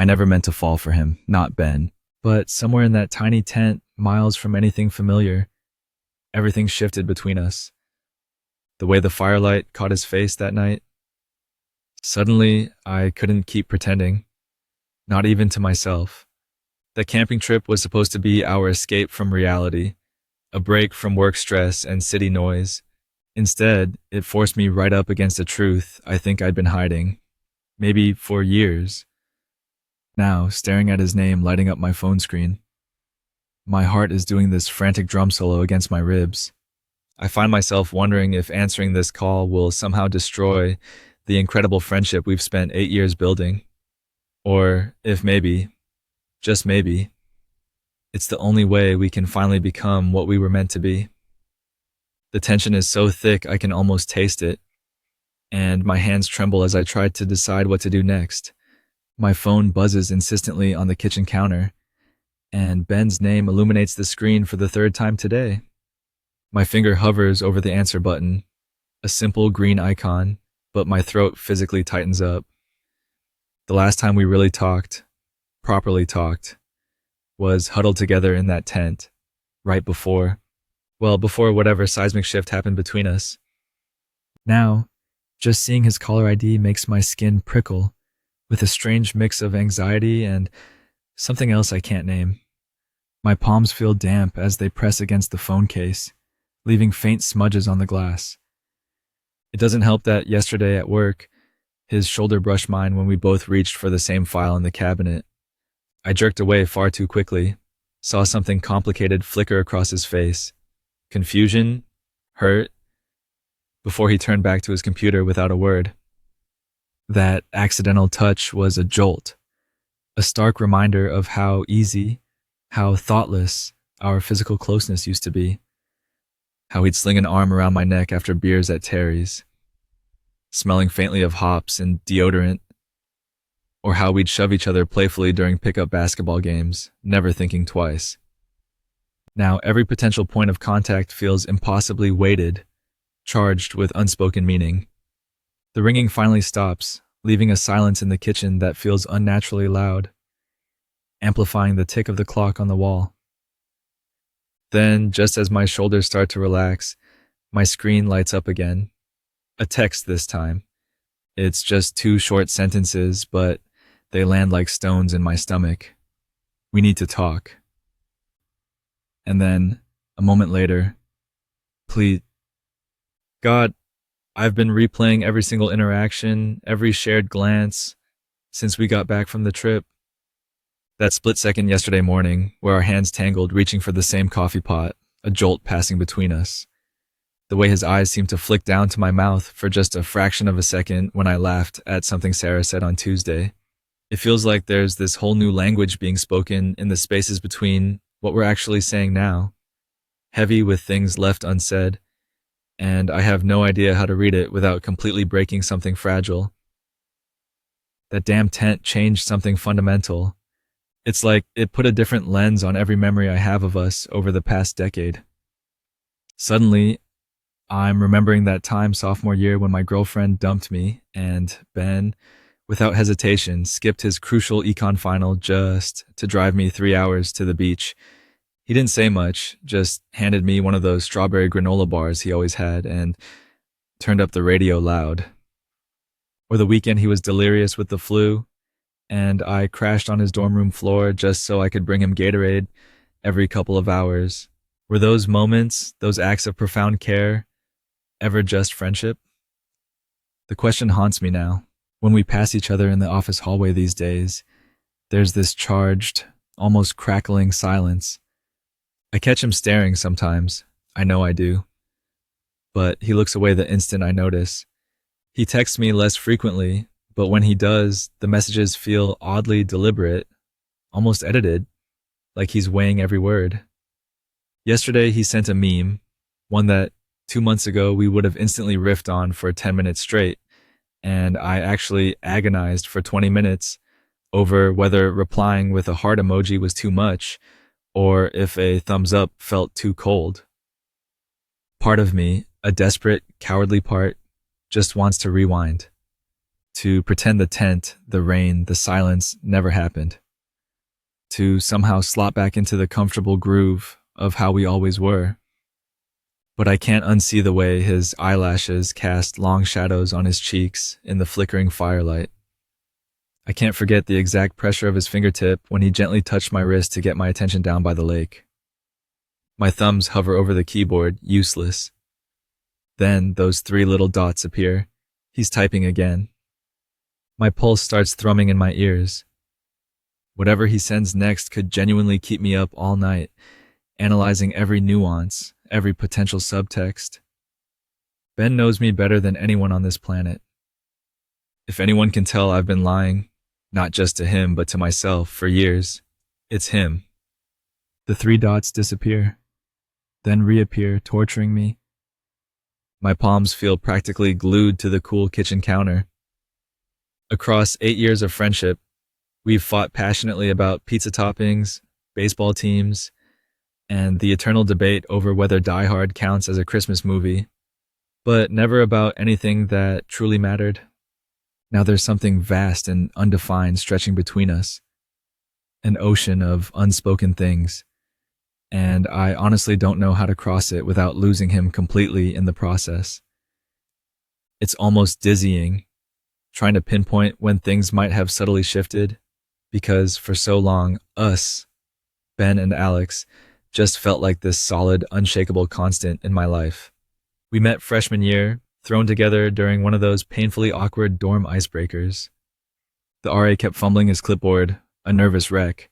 I never meant to fall for him, not Ben. But somewhere in that tiny tent, miles from anything familiar, everything shifted between us. The way the firelight caught his face that night. Suddenly, I couldn't keep pretending, not even to myself. The camping trip was supposed to be our escape from reality, a break from work stress and city noise. Instead, it forced me right up against a truth I think I'd been hiding, maybe for years. Now, staring at his name lighting up my phone screen, my heart is doing this frantic drum solo against my ribs. I find myself wondering if answering this call will somehow destroy the incredible friendship we've spent 8 years building. Or if maybe, just maybe, it's the only way we can finally become what we were meant to be. The tension is so thick I can almost taste it, and my hands tremble as I try to decide what to do next. My phone buzzes insistently on the kitchen counter, and Ben's name illuminates the screen for the third time today. My finger hovers over the answer button, a simple green icon, but my throat physically tightens up. The last time we really talked, properly talked, was huddled together in that tent, right before whatever seismic shift happened between us. Now, just seeing his caller ID makes my skin prickle with a strange mix of anxiety and something else I can't name. My palms feel damp as they press against the phone case, leaving faint smudges on the glass. It doesn't help that yesterday at work, his shoulder brushed mine when we both reached for the same file in the cabinet. I jerked away far too quickly, saw something complicated flicker across his face. Confusion? Hurt? Before he turned back to his computer without a word. That accidental touch was a jolt, a stark reminder of how easy, how thoughtless our physical closeness used to be. How he'd sling an arm around my neck after beers at Terry's, smelling faintly of hops and deodorant, or how we'd shove each other playfully during pickup basketball games, never thinking twice. Now every potential point of contact feels impossibly weighted, charged with unspoken meaning. The ringing finally stops, leaving a silence in the kitchen that feels unnaturally loud, amplifying the tick of the clock on the wall. Then, just as my shoulders start to relax, my screen lights up again. A text this time. It's just 2 short sentences, but they land like stones in my stomach. We need to talk. And then, a moment later, please, God, I've been replaying every single interaction, every shared glance, since we got back from the trip. That split second yesterday morning, where our hands tangled reaching for the same coffee pot, a jolt passing between us. The way his eyes seemed to flick down to my mouth for just a fraction of a second when I laughed at something Sarah said on Tuesday. It feels like there's this whole new language being spoken in the spaces between what we're actually saying now, heavy with things left unsaid, and I have no idea how to read it without completely breaking something fragile. That damn tent changed something fundamental. It's like it put a different lens on every memory I have of us over the past decade. Suddenly, I'm remembering that time sophomore year when my girlfriend dumped me and Ben, without hesitation, skipped his crucial econ final just to drive me 3 hours to the beach. He didn't say much, just handed me one of those strawberry granola bars he always had and turned up the radio loud. Or the weekend he was delirious with the flu, and I crashed on his dorm room floor just so I could bring him Gatorade every couple of hours. Were those moments, those acts of profound care, ever just friendship? The question haunts me now. When we pass each other in the office hallway these days, there's this charged, almost crackling silence. I catch him staring sometimes. I know I do. But he looks away the instant I notice. He texts me less frequently, but when he does, the messages feel oddly deliberate, almost edited, like he's weighing every word. Yesterday, he sent a meme, one that 2 months ago we would have instantly riffed on for 10 minutes straight, and I actually agonized for 20 minutes over whether replying with a heart emoji was too much or if a thumbs up felt too cold. Part of me, a desperate, cowardly part, just wants to rewind. To pretend the tent, the rain, the silence never happened. To somehow slot back into the comfortable groove of how we always were. But I can't unsee the way his eyelashes cast long shadows on his cheeks in the flickering firelight. I can't forget the exact pressure of his fingertip when he gently touched my wrist to get my attention down by the lake. My thumbs hover over the keyboard, useless. Then those 3 little dots appear. He's typing again. My pulse starts thrumming in my ears. Whatever he sends next could genuinely keep me up all night, analyzing every nuance, every potential subtext. Ben knows me better than anyone on this planet. If anyone can tell I've been lying, not just to him but to myself for years, it's him. The 3 dots disappear, then reappear, torturing me. My palms feel practically glued to the cool kitchen counter. Across 8 years of friendship, we've fought passionately about pizza toppings, baseball teams, and the eternal debate over whether Die Hard counts as a Christmas movie, but never about anything that truly mattered. Now there's something vast and undefined stretching between us, an ocean of unspoken things, and I honestly don't know how to cross it without losing him completely in the process. It's almost dizzying, trying to pinpoint when things might have subtly shifted, because for so long, us, Ben and Alex, just felt like this solid, unshakable constant in my life. We met freshman year, thrown together during one of those painfully awkward dorm icebreakers. The RA kept fumbling his clipboard, a nervous wreck,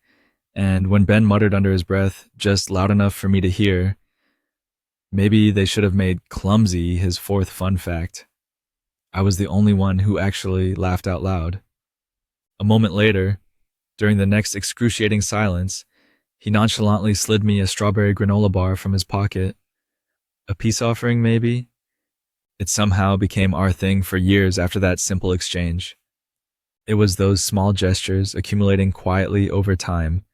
and when Ben muttered under his breath, just loud enough for me to hear, maybe they should have made clumsy his 4th fun fact, I was the only one who actually laughed out loud. A moment later, during the next excruciating silence, he nonchalantly slid me a strawberry granola bar from his pocket. A peace offering, maybe? It somehow became our thing for years after that simple exchange. It was those small gestures accumulating quietly over time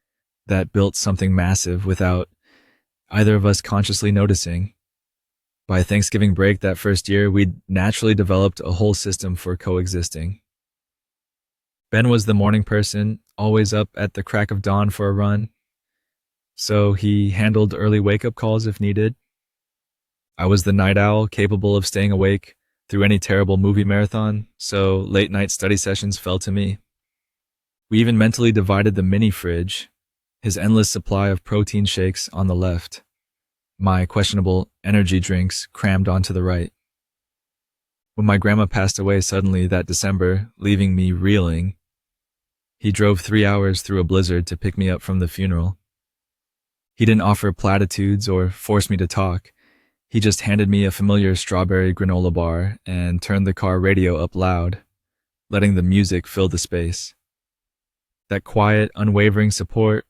that built something massive without either of us consciously noticing. By Thanksgiving break that first year, we'd naturally developed a whole system for coexisting. Ben was the morning person, always up at the crack of dawn for a run, so he handled early wake-up calls if needed. I was the night owl capable of staying awake through any terrible movie marathon, so late-night study sessions fell to me. We even mentally divided the mini fridge, his endless supply of protein shakes on the left, my questionable energy drinks crammed onto the right. When my grandma passed away suddenly that December, leaving me reeling, he drove 3 hours through a blizzard to pick me up from the funeral. He didn't offer platitudes or force me to talk. He just handed me a familiar strawberry granola bar and turned the car radio up loud, letting the music fill the space. That quiet, unwavering support,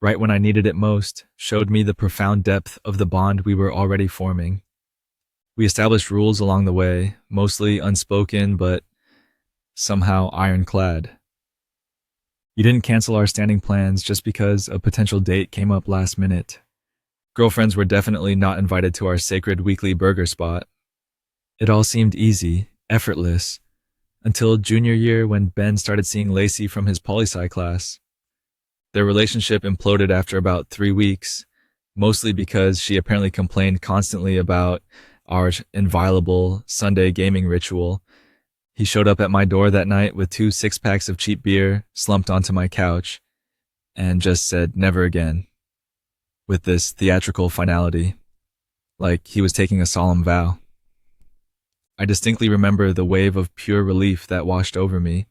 right when I needed it most, showed me the profound depth of the bond we were already forming. We established rules along the way, mostly unspoken but somehow ironclad. You didn't cancel our standing plans just because a potential date came up last minute. Girlfriends were definitely not invited to our sacred weekly burger spot. It all seemed easy, effortless, until junior year when Ben started seeing Lacey from his poli-sci class. Their relationship imploded after about 3 weeks, mostly because she apparently complained constantly about our inviolable Sunday gaming ritual. He showed up at my door that night with 2 six-packs of cheap beer slumped onto my couch and just said never again, with this theatrical finality, like he was taking a solemn vow. I distinctly remember the wave of pure relief that washed over me,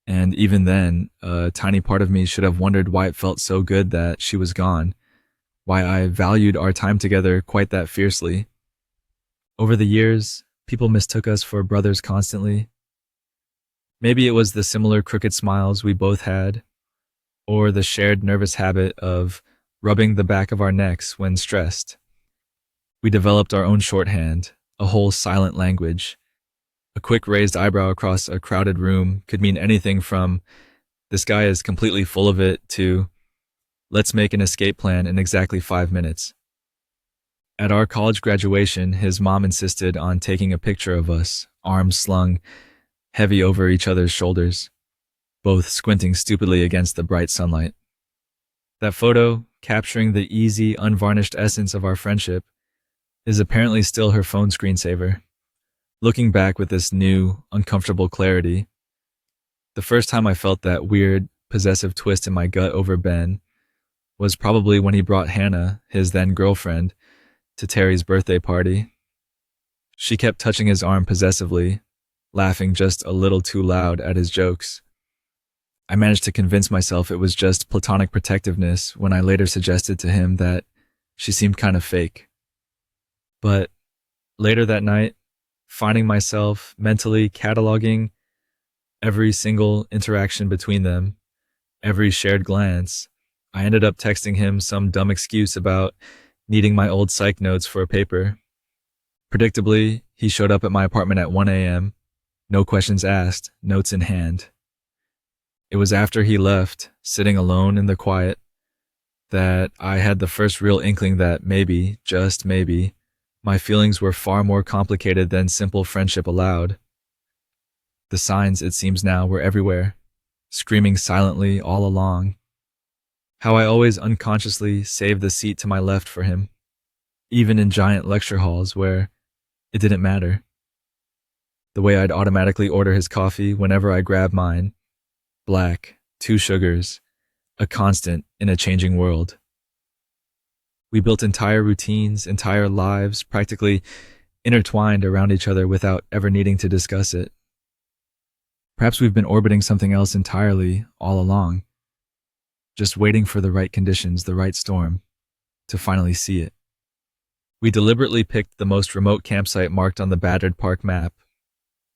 and even then, a tiny part of me should have wondered why it felt so good that she was gone, why I valued our time together quite that fiercely. Over the years, people mistook us for brothers constantly. Maybe it was the similar crooked smiles we both had, or the shared nervous habit of rubbing the back of our necks when stressed. We developed our own shorthand, a whole silent language. A quick raised eyebrow across a crowded room could mean anything from, "This guy is completely full of it," to, "Let's make an escape plan in exactly 5 minutes." At our college graduation, his mom insisted on taking a picture of us, arms slung, heavy over each other's shoulders, both squinting stupidly against the bright sunlight. That photo, capturing the easy, unvarnished essence of our friendship, is apparently still her phone screensaver. Looking back with this new, uncomfortable clarity, the first time I felt that weird, possessive twist in my gut over Ben was probably when he brought Hannah, his then girlfriend, to Terry's birthday party. She kept touching his arm possessively, laughing just a little too loud at his jokes. I managed to convince myself it was just platonic protectiveness when I later suggested to him that she seemed kind of fake. But later that night, finding myself mentally cataloging every single interaction between them, every shared glance, I ended up texting him some dumb excuse about needing my old psych notes for a paper. Predictably, he showed up at my apartment at 1 a.m., no questions asked, notes in hand. It was after he left, sitting alone in the quiet, that I had the first real inkling that maybe, just maybe, my feelings were far more complicated than simple friendship allowed. The signs, it seems now, were everywhere, screaming silently all along. How I always unconsciously saved the seat to my left for him, even in giant lecture halls where it didn't matter. The way I'd automatically order his coffee whenever I grabbed mine, black, 2 sugars, a constant in a changing world. We built entire routines, entire lives, practically intertwined around each other without ever needing to discuss it. Perhaps we've been orbiting something else entirely all along, just waiting for the right conditions, the right storm, to finally see it. We deliberately picked the most remote campsite marked on the battered park map.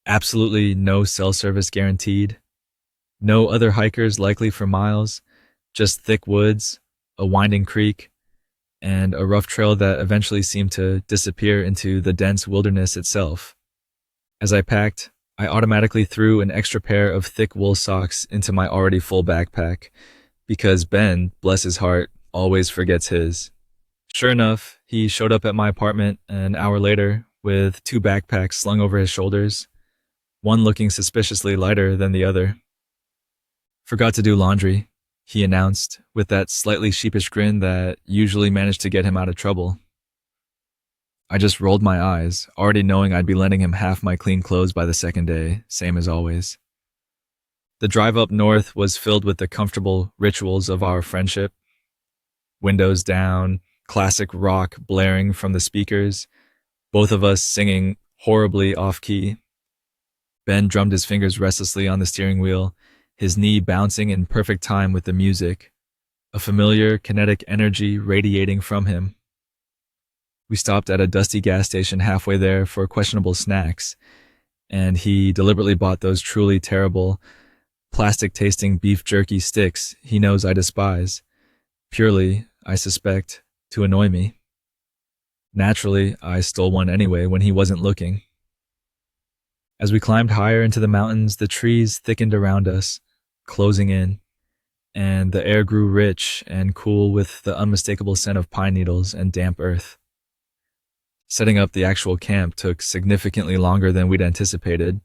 Absolutely no cell service guaranteed. No other hikers likely for miles, just thick woods, a winding creek, and a rough trail that eventually seemed to disappear into the dense wilderness itself. As I packed, I automatically threw an extra pair of thick wool socks into my already full backpack, because Ben, bless his heart, always forgets his. Sure enough, he showed up at my apartment an hour later with 2 backpacks slung over his shoulders, one looking suspiciously lighter than the other. "Forgot to do laundry," he announced, with that slightly sheepish grin that usually managed to get him out of trouble. I just rolled my eyes, already knowing I'd be lending him half my clean clothes by the second day, same as always. The drive up north was filled with the comfortable rituals of our friendship. Windows down, classic rock blaring from the speakers, both of us singing horribly off-key. Ben drummed his fingers restlessly on the steering wheel, his knee bouncing in perfect time with the music, a familiar kinetic energy radiating from him. We stopped at a dusty gas station halfway there for questionable snacks, and he deliberately bought those truly terrible, plastic-tasting beef jerky sticks he knows I despise, purely, I suspect, to annoy me. Naturally, I stole one anyway when he wasn't looking. As we climbed higher into the mountains, the trees thickened around us, closing in, and the air grew rich and cool with the unmistakable scent of pine needles and damp earth. Setting up the actual camp took significantly longer than we'd anticipated.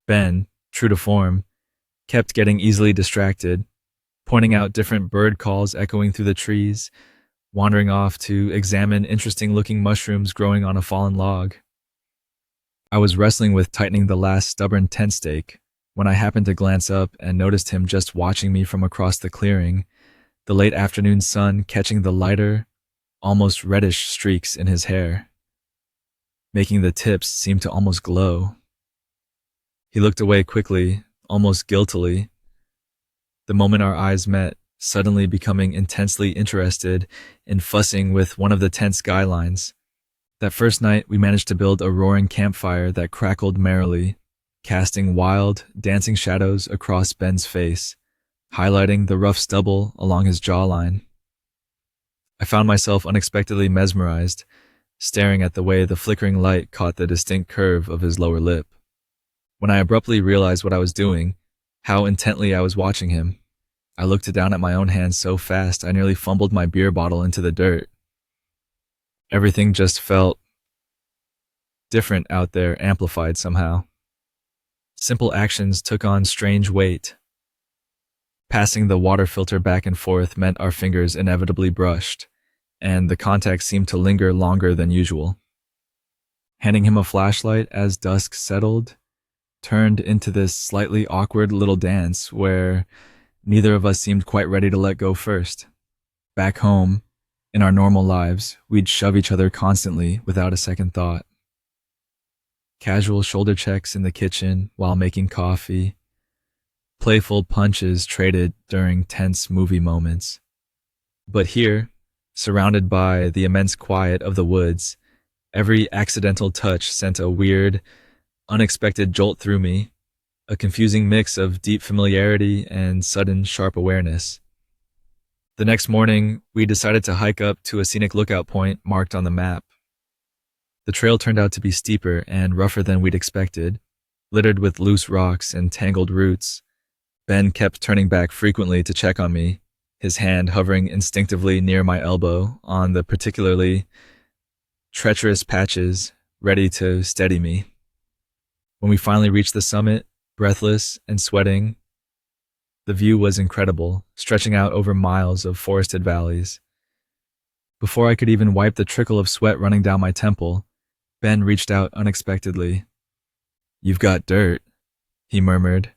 Ben, true to form, kept getting easily distracted, pointing out different bird calls echoing through the trees, wandering off to examine interesting-looking mushrooms growing on a fallen log. I was wrestling with tightening the last stubborn tent stake when I happened to glance up and noticed him just watching me from across the clearing, the late afternoon sun catching the lighter, almost reddish streaks in his hair, making the tips seem to almost glow. He looked away quickly, almost guiltily. The moment our eyes met, suddenly becoming intensely interested in fussing with one of the tent skylines. That first night, we managed to build a roaring campfire that crackled merrily, casting wild, dancing shadows across Ben's face, highlighting the rough stubble along his jawline. I found myself unexpectedly mesmerized, staring at the way the flickering light caught the distinct curve of his lower lip. When I abruptly realized what I was doing, how intently I was watching him, I looked down at my own hands so fast I nearly fumbled my beer bottle into the dirt. Everything just felt different out there, amplified somehow. Simple actions took on strange weight. Passing the water filter back and forth meant our fingers inevitably brushed, and the contact seemed to linger longer than usual. Handing him a flashlight as dusk settled turned into this slightly awkward little dance where neither of us seemed quite ready to let go first. Back home, in our normal lives, we'd shove each other constantly without a second thought. Casual shoulder checks in the kitchen while making coffee. Playful punches traded during tense movie moments. But here, surrounded by the immense quiet of the woods, every accidental touch sent a weird, unexpected jolt through me, a confusing mix of deep familiarity and sudden sharp awareness. The next morning, we decided to hike up to a scenic lookout point marked on the map. The trail turned out to be steeper and rougher than we'd expected, littered with loose rocks and tangled roots. Ben kept turning back frequently to check on me, his hand hovering instinctively near my elbow on the particularly treacherous patches, ready to steady me. When we finally reached the summit, breathless and sweating, the view was incredible, stretching out over miles of forested valleys. Before I could even wipe the trickle of sweat running down my temple, Ben reached out unexpectedly. "You've got dirt," he murmured,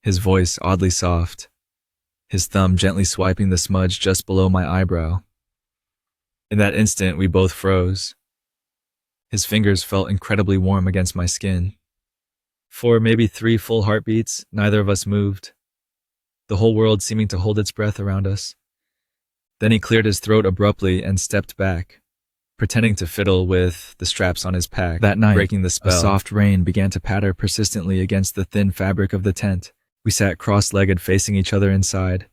his voice oddly soft, his thumb gently swiping the smudge just below my eyebrow. In that instant, we both froze. His fingers felt incredibly warm against my skin. For maybe 3 full heartbeats, neither of us moved, the whole world seeming to hold its breath around us. Then he cleared his throat abruptly and stepped back, pretending to fiddle with the straps on his pack. That night, breaking the spell, a soft rain began to patter persistently against the thin fabric of the tent. We sat cross-legged facing each other inside,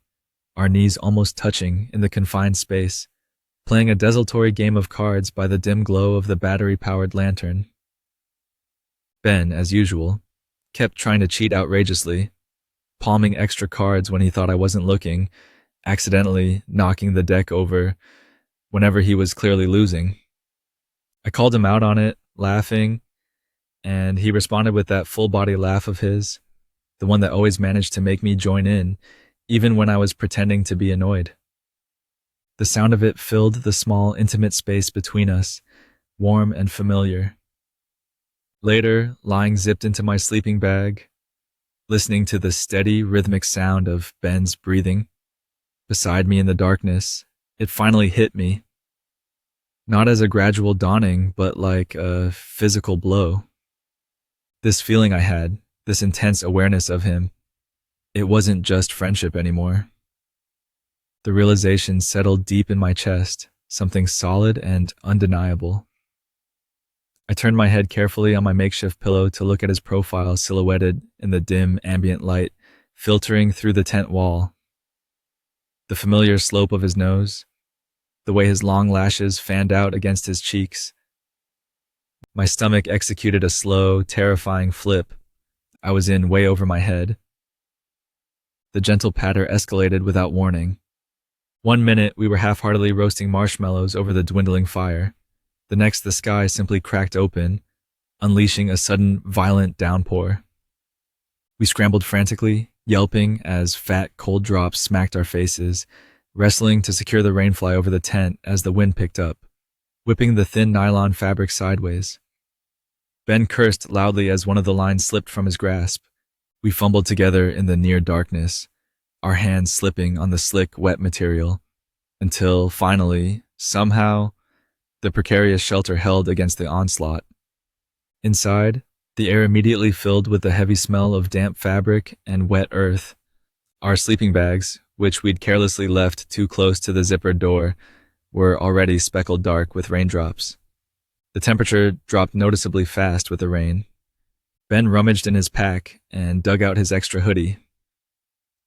our knees almost touching in the confined space, playing a desultory game of cards by the dim glow of the battery-powered lantern. Ben, as usual, kept trying to cheat outrageously, palming extra cards when he thought I wasn't looking, accidentally knocking the deck over whenever he was clearly losing. I called him out on it, laughing, and he responded with that full-body laugh of his, the one that always managed to make me join in, even when I was pretending to be annoyed. The sound of it filled the small, intimate space between us, warm and familiar. Later, lying zipped into my sleeping bag, listening to the steady, rhythmic sound of Ben's breathing beside me in the darkness, it finally hit me. Not as a gradual dawning, but like a physical blow. This feeling I had, this intense awareness of him, it wasn't just friendship anymore. The realization settled deep in my chest, something solid and undeniable. I turned my head carefully on my makeshift pillow to look at his profile silhouetted in the dim ambient light filtering through the tent wall. The familiar slope of his nose, the way his long lashes fanned out against his cheeks. My stomach executed a slow, terrifying flip. I was in way over my head. The gentle patter escalated without warning. 1 minute, we were half-heartedly roasting marshmallows over the dwindling fire. The next, the sky simply cracked open, unleashing a sudden, violent downpour. We scrambled frantically, yelping as fat, cold drops smacked our faces, wrestling to secure the rainfly over the tent as the wind picked up, whipping the thin nylon fabric sideways. Ben cursed loudly as one of the lines slipped from his grasp. We fumbled together in the near darkness, our hands slipping on the slick, wet material, until finally, somehow, the precarious shelter held against the onslaught. Inside, the air immediately filled with the heavy smell of damp fabric and wet earth. Our sleeping bags, which we'd carelessly left too close to the zippered door, were already speckled dark with raindrops. The temperature dropped noticeably fast with the rain. Ben rummaged in his pack and dug out his extra hoodie.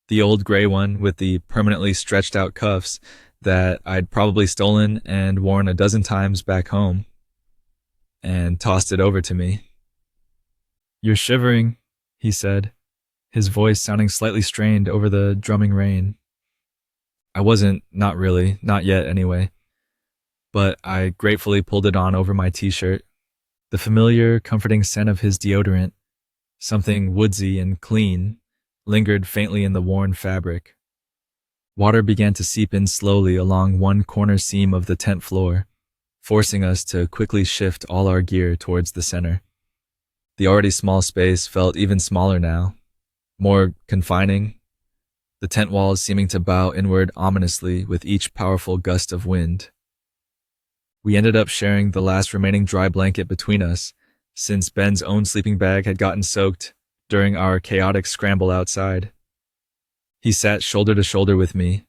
The old gray one with the permanently stretched out cuffs that I'd probably stolen and worn a dozen times back home, and tossed it over to me. "You're shivering," he said, his voice sounding slightly strained over the drumming rain. I wasn't, not really, not yet anyway, but I gratefully pulled it on over my t-shirt. The familiar, comforting scent of his deodorant, Something woodsy and clean lingered faintly in the worn fabric. Water began to seep in slowly along one corner seam of the tent floor, forcing us to quickly shift all our gear towards the center. The already small space felt even smaller now, more confining, the tent walls seeming to bow inward ominously with each powerful gust of wind. We ended up sharing the last remaining dry blanket between us, since Ben's own sleeping bag had gotten soaked during our chaotic scramble outside. He sat shoulder to shoulder with me,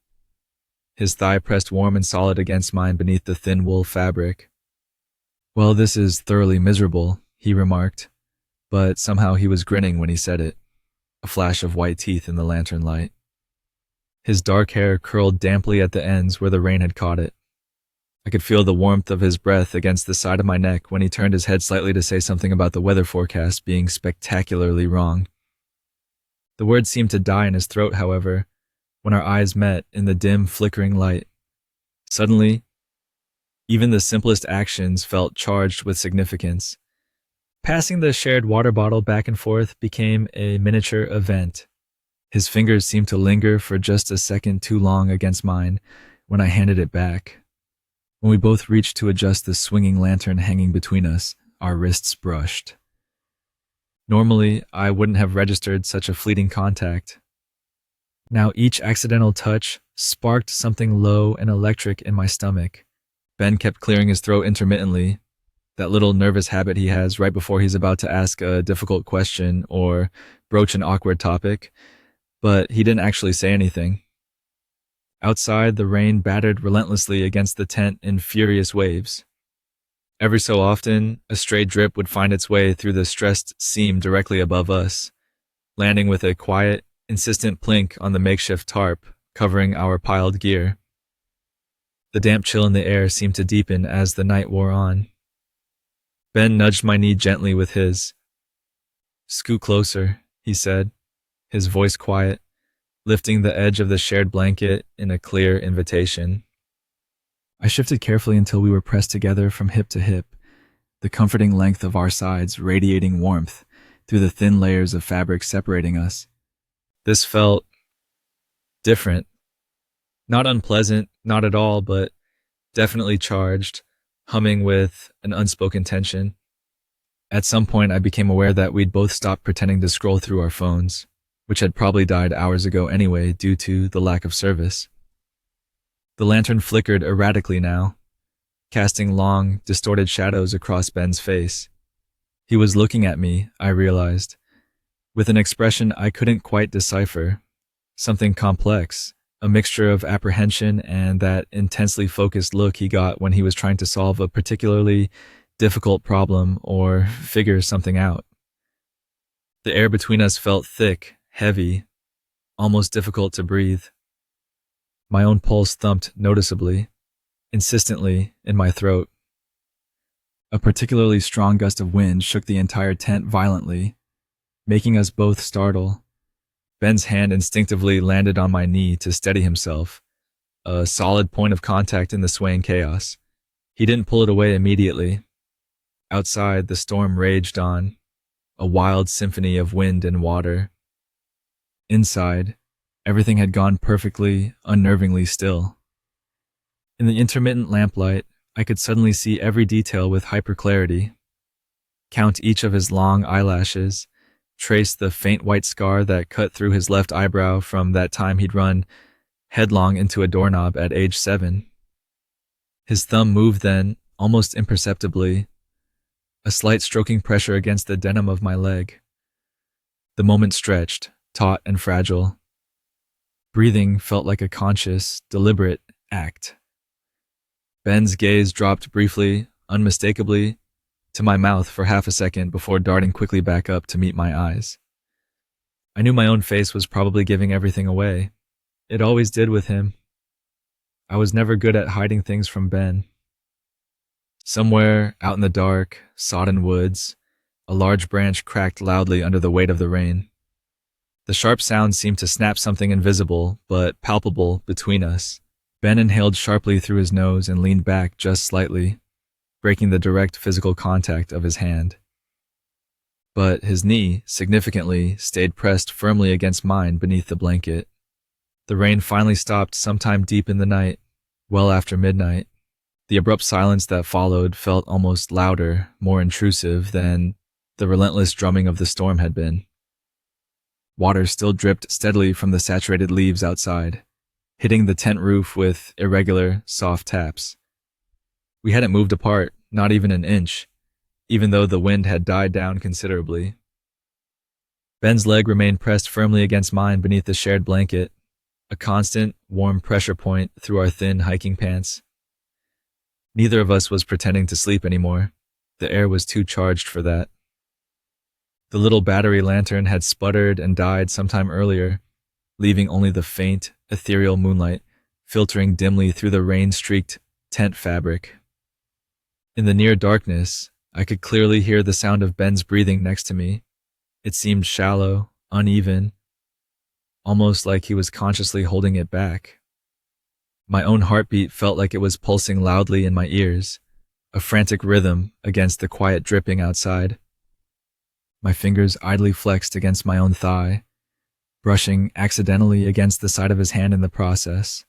his thigh pressed warm and solid against mine beneath the thin wool fabric. "Well, this is thoroughly miserable," he remarked, but somehow he was grinning when he said it, a flash of white teeth in the lantern light. His dark hair curled damply at the ends where the rain had caught it. I could feel the warmth of his breath against the side of my neck when he turned his head slightly to say something about the weather forecast being spectacularly wrong. The words seemed to die in his throat, however, when our eyes met in the dim, flickering light. Suddenly, even the simplest actions felt charged with significance. Passing the shared water bottle back and forth became a miniature event. His fingers seemed to linger for just a second too long against mine when I handed it back. When we both reached to adjust the swinging lantern hanging between us, our wrists brushed. Normally, I wouldn't have registered such a fleeting contact. Now each accidental touch sparked something low and electric in my stomach. Ben kept clearing his throat intermittently, that little nervous habit he has right before he's about to ask a difficult question or broach an awkward topic, but he didn't actually say anything. Outside, the rain battered relentlessly against the tent in furious waves. Every so often, a stray drip would find its way through the stressed seam directly above us, landing with a quiet, insistent plink on the makeshift tarp covering our piled gear. The damp chill in the air seemed to deepen as the night wore on. Ben nudged my knee gently with his. "Scoot closer," he said, his voice quiet, lifting the edge of the shared blanket in a clear invitation. I shifted carefully until we were pressed together from hip to hip, the comforting length of our sides radiating warmth through the thin layers of fabric separating us. This felt different. Not unpleasant, not at all, but definitely charged, humming with an unspoken tension. At some point, I became aware that we'd both stopped pretending to scroll through our phones, which had probably died hours ago anyway due to the lack of service. The lantern flickered erratically now, casting long, distorted shadows across Ben's face. He was looking at me, I realized, with an expression I couldn't quite decipher, something complex, a mixture of apprehension and that intensely focused look he got when he was trying to solve a particularly difficult problem or figure something out. The air between us felt thick, heavy, almost difficult to breathe. My own pulse thumped noticeably, insistently in my throat. A particularly strong gust of wind shook the entire tent violently, making us both startle. Ben's hand instinctively landed on my knee to steady himself, a solid point of contact in the swaying chaos. He didn't pull it away immediately. Outside, the storm raged on, a wild symphony of wind and water. Inside, everything had gone perfectly, unnervingly still. In the intermittent lamplight, I could suddenly see every detail with hyperclarity. Count each of his long eyelashes, trace the faint white scar that cut through his left eyebrow from that time he'd run headlong into a doorknob at age 7. His thumb moved then, almost imperceptibly, a slight stroking pressure against the denim of my leg. The moment stretched, taut and fragile. Breathing felt like a conscious, deliberate act. Ben's gaze dropped briefly, unmistakably, to my mouth for half a second before darting quickly back up to meet my eyes. I knew my own face was probably giving everything away. It always did with him. I was never good at hiding things from Ben. Somewhere out in the dark, sodden woods, a large branch cracked loudly under the weight of the rain. The sharp sound seemed to snap something invisible but palpable between us. Ben inhaled sharply through his nose and leaned back just slightly, breaking the direct physical contact of his hand. but his knee, significantly, stayed pressed firmly against mine beneath the blanket. The rain finally stopped sometime deep in the night, well after midnight. The abrupt silence that followed felt almost louder, more intrusive than the relentless drumming of the storm had been. Water still dripped steadily from the saturated leaves outside, hitting the tent roof with irregular, soft taps. We hadn't moved apart, not even an inch, even though the wind had died down considerably. Ben's leg remained pressed firmly against mine beneath the shared blanket, a constant, warm pressure point through our thin hiking pants. Neither of us was pretending to sleep anymore. The air was too charged for that. The little battery lantern had sputtered and died sometime earlier, leaving only the faint, ethereal moonlight filtering dimly through the rain-streaked tent fabric. In the near darkness, I could clearly hear the sound of Ben's breathing next to me. It seemed shallow, uneven, almost like he was consciously holding it back. My own heartbeat felt like it was pulsing loudly in my ears, a frantic rhythm against the quiet dripping outside. My fingers idly flexed against my own thigh, brushing accidentally against the side of his hand in the process.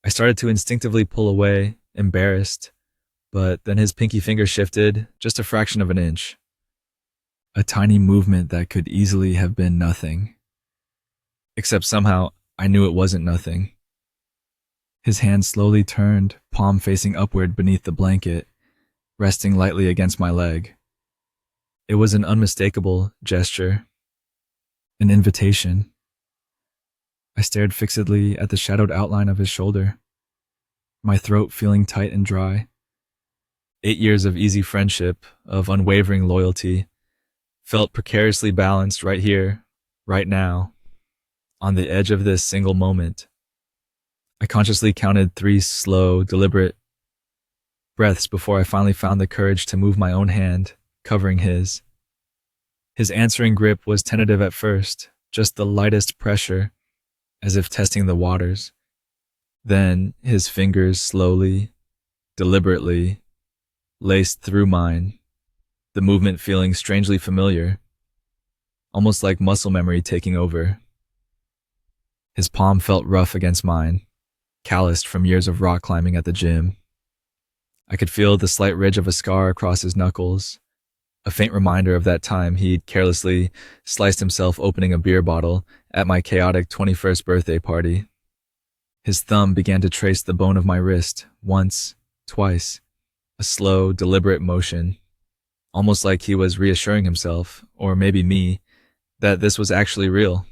I started to instinctively pull away, embarrassed, but then his pinky finger shifted just a fraction of an inch. A tiny movement that could easily have been nothing. Except somehow, I knew it wasn't nothing. His hand slowly turned, palm facing upward beneath the blanket, resting lightly against my leg. It was an unmistakable gesture, an invitation. I stared fixedly at the shadowed outline of his shoulder, my throat feeling tight and dry. 8 years of easy friendship, of unwavering loyalty, felt precariously balanced right here, right now, on the edge of this single moment. I consciously counted 3 slow, deliberate breaths before I finally found the courage to move my own hand, covering his. His answering grip was tentative at first, just the lightest pressure, as if testing the waters. Then his fingers slowly, deliberately, laced through mine, the movement feeling strangely familiar, almost like muscle memory taking over. His palm felt rough against mine, calloused from years of rock climbing at the gym. I could feel the slight ridge of a scar across his knuckles, a faint reminder of that time he'd carelessly sliced himself opening a beer bottle at my chaotic 21st birthday party. His thumb began to trace the bone of my wrist, once, twice, a slow, deliberate motion, almost like he was reassuring himself, or maybe me, that this was actually real.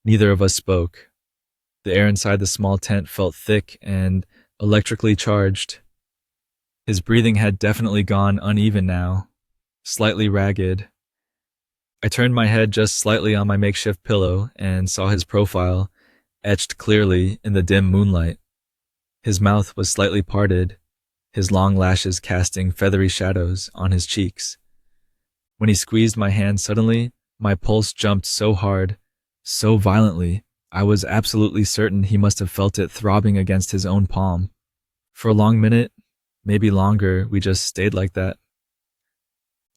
Neither of us spoke. The air inside the small tent felt thick and electrically charged. His breathing had definitely gone uneven now, slightly ragged. I turned my head just slightly on my makeshift pillow and saw his profile, etched clearly in the dim moonlight. His mouth was slightly parted, his long lashes casting feathery shadows on his cheeks. When he squeezed my hand suddenly, my pulse jumped so hard, so violently, I was absolutely certain he must have felt it throbbing against his own palm. For a long minute, maybe longer, we just stayed like that.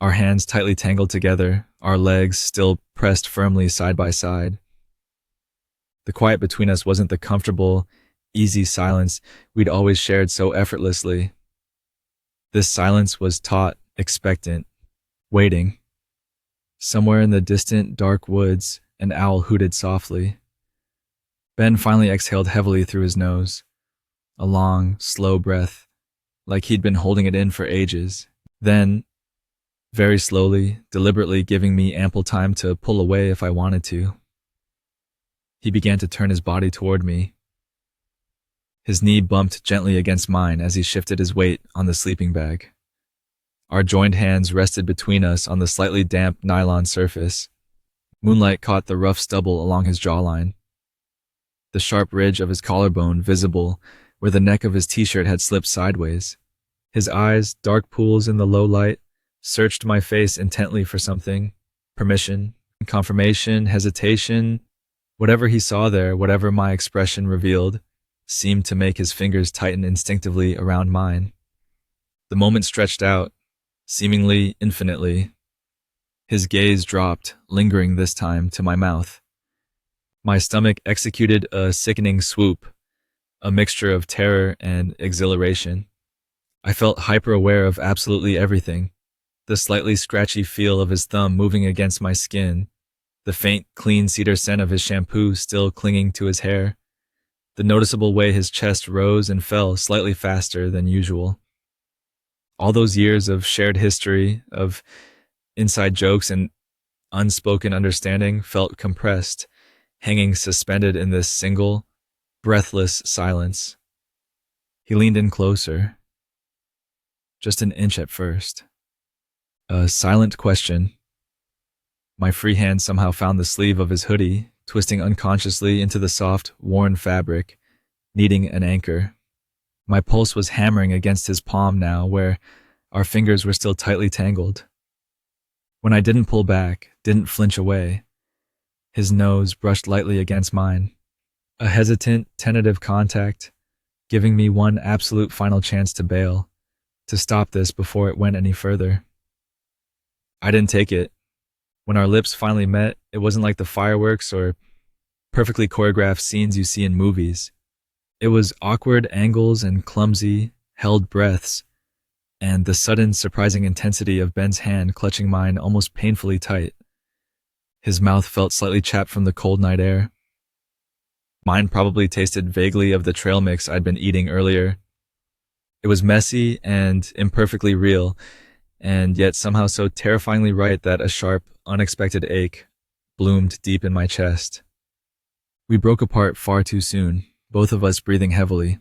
Our hands tightly tangled together, our legs still pressed firmly side by side. The quiet between us wasn't the comfortable, easy silence we'd always shared so effortlessly. This silence was taut, expectant, waiting. Somewhere in the distant, dark woods, an owl hooted softly. Ben finally exhaled heavily through his nose, a long, slow breath, like he'd been holding it in for ages. Then, very slowly, deliberately giving me ample time to pull away if I wanted to, he began to turn his body toward me. His knee bumped gently against mine as he shifted his weight on the sleeping bag. Our joined hands rested between us on the slightly damp nylon surface. Moonlight caught the rough stubble along his jawline, the sharp ridge of his collarbone visible where the neck of his t-shirt had slipped sideways. His eyes, dark pools in the low light, searched my face intently for something. Permission, confirmation, hesitation. Whatever he saw there, whatever my expression revealed, seemed to make his fingers tighten instinctively around mine. The moment stretched out, seemingly infinitely, His gaze dropped, lingering this time, to my mouth. My stomach executed a sickening swoop, a mixture of terror and exhilaration. I felt hyper-aware of absolutely everything. The slightly scratchy feel of his thumb moving against my skin, the faint, clean cedar scent of his shampoo still clinging to his hair, the noticeable way his chest rose and fell slightly faster than usual. All those years of shared history, of inside jokes and unspoken understanding felt compressed, hanging suspended in this single, breathless silence. He leaned in closer, just an inch at first. A silent question. My free hand somehow found the sleeve of his hoodie, twisting unconsciously into the soft, worn fabric, needing an anchor. My pulse was hammering against his palm now, where our fingers were still tightly tangled. When I didn't pull back, didn't flinch away, his nose brushed lightly against mine. A hesitant, tentative contact, giving me one absolute final chance to bail, to stop this before it went any further. I didn't take it. When our lips finally met, it wasn't like the fireworks or perfectly choreographed scenes you see in movies. It was awkward angles and clumsy, held breaths, and the sudden, surprising intensity of Ben's hand clutching mine almost painfully tight. His mouth felt slightly chapped from the cold night air. Mine probably tasted vaguely of the trail mix I'd been eating earlier. It was messy and imperfectly real, and yet somehow so terrifyingly right that a sharp, unexpected ache bloomed deep in my chest. We broke apart far too soon, both of us breathing heavily,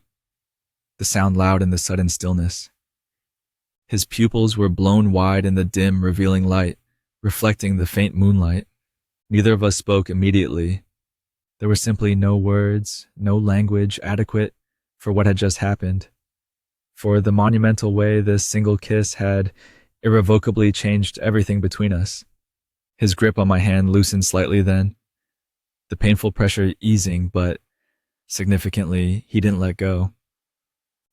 the sound loud in the sudden stillness. His pupils were blown wide in the dim, revealing light, reflecting the faint moonlight. Neither of us spoke immediately. There were simply no words, no language adequate for what had just happened, for the monumental way this single kiss had irrevocably changed everything between us. His grip on my hand loosened slightly then, the painful pressure easing, but significantly, he didn't let go.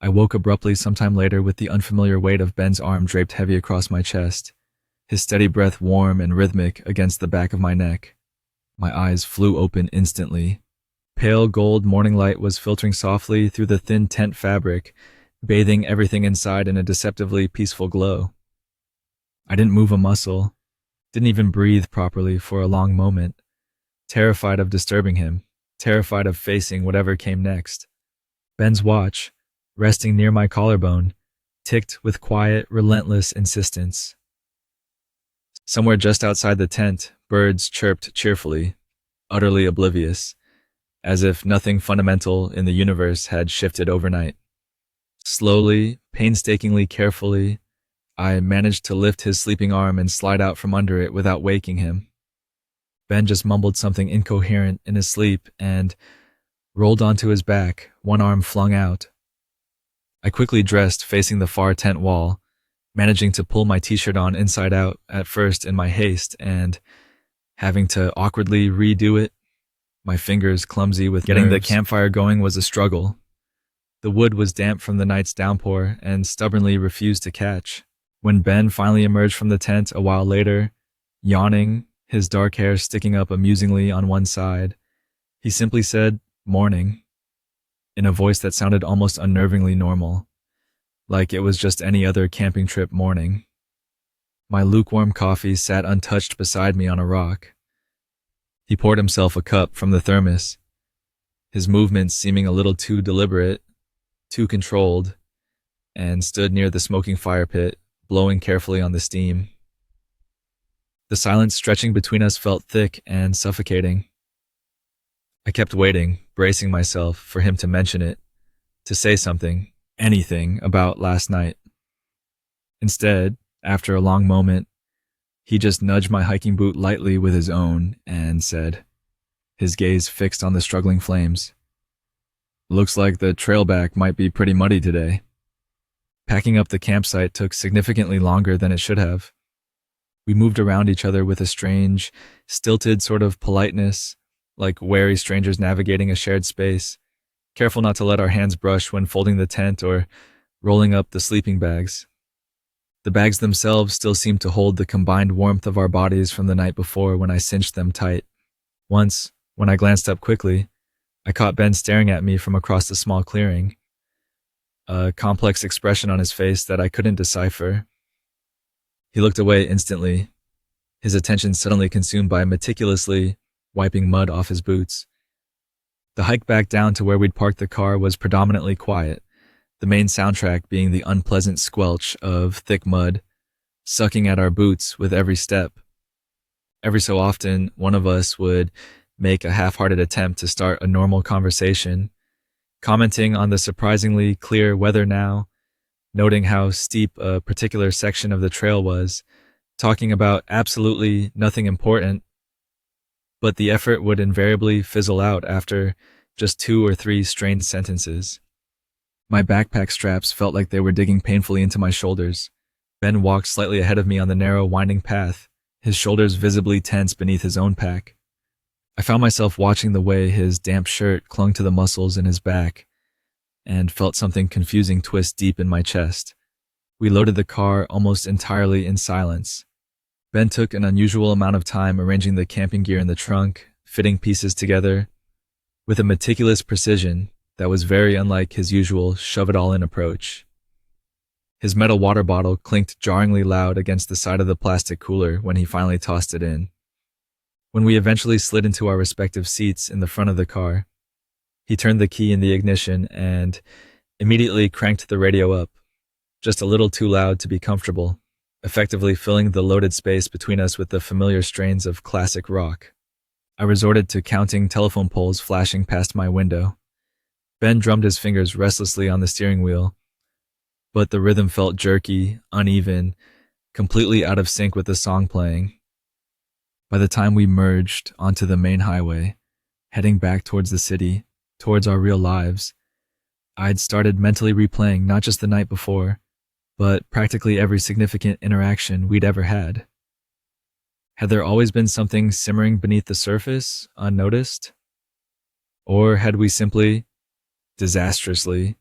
I woke abruptly sometime later with the unfamiliar weight of Ben's arm draped heavy across my chest, his steady breath warm and rhythmic against the back of my neck. My eyes flew open instantly. Pale gold morning light was filtering softly through the thin tent fabric, bathing everything inside in a deceptively peaceful glow. I didn't move a muscle, didn't even breathe properly for a long moment, terrified of disturbing him, terrified of facing whatever came next. Ben's watch, resting near my collarbone, ticked with quiet, relentless insistence. Somewhere just outside the tent, birds chirped cheerfully, utterly oblivious, as if nothing fundamental in the universe had shifted overnight. Slowly, painstakingly carefully, I managed to lift his sleeping arm and slide out from under it without waking him. Ben just mumbled something incoherent in his sleep and rolled onto his back, one arm flung out. I quickly dressed facing the far tent wall, managing to pull my t-shirt on inside out at first in my haste and having to awkwardly redo it. My fingers clumsy with getting the campfire going was a struggle. The wood was damp from the night's downpour and stubbornly refused to catch. When Ben finally emerged from the tent a while later, yawning, his dark hair sticking up amusingly on one side, he simply said, "Morning," in a voice that sounded almost unnervingly normal, like it was just any other camping trip morning. My lukewarm coffee sat untouched beside me on a rock. He poured himself a cup from the thermos, his movements seeming a little too deliberate, too controlled, and stood near the smoking fire pit, blowing carefully on the steam. The silence stretching between us felt thick and suffocating. I kept waiting, bracing myself for him to mention it, to say something, anything about last night. Instead, after a long moment, he just nudged my hiking boot lightly with his own and said, his gaze fixed on the struggling flames, "Looks like the trail back might be pretty muddy today." Packing up the campsite took significantly longer than it should have. We moved around each other with a strange, stilted sort of politeness, like wary strangers navigating a shared space, careful not to let our hands brush when folding the tent or rolling up the sleeping bags. The bags themselves still seemed to hold the combined warmth of our bodies from the night before when I cinched them tight. Once, when I glanced up quickly, I caught Ben staring at me from across the small clearing, a complex expression on his face that I couldn't decipher. He looked away instantly, his attention suddenly consumed by meticulously wiping mud off his boots. The hike back down to where we'd parked the car was predominantly quiet, the main soundtrack being the unpleasant squelch of thick mud, sucking at our boots with every step. Every so often, one of us would make a half-hearted attempt to start a normal conversation, commenting on the surprisingly clear weather now, noting how steep a particular section of the trail was, talking about absolutely nothing important, but the effort would invariably fizzle out after just 2 or 3 strained sentences. My backpack straps felt like they were digging painfully into my shoulders. Ben walked slightly ahead of me on the narrow, winding path, his shoulders visibly tense beneath his own pack. I found myself watching the way his damp shirt clung to the muscles in his back and felt something confusing twist deep in my chest. We loaded the car almost entirely in silence. Ben took an unusual amount of time arranging the camping gear in the trunk, fitting pieces together, with a meticulous precision that was very unlike his usual shove-it-all-in approach. His metal water bottle clinked jarringly loud against the side of the plastic cooler when he finally tossed it in. When we eventually slid into our respective seats in the front of the car, he turned the key in the ignition and immediately cranked the radio up, just a little too loud to be comfortable, effectively filling the loaded space between us with the familiar strains of classic rock. I resorted to counting telephone poles flashing past my window. Ben drummed his fingers restlessly on the steering wheel, but the rhythm felt jerky, uneven, completely out of sync with the song playing. By the time we merged onto the main highway, heading back towards the city, towards our real lives, I'd started mentally replaying not just the night before, but practically every significant interaction we'd ever had. Had there always been something simmering beneath the surface, unnoticed? Or had we simply, disastrously,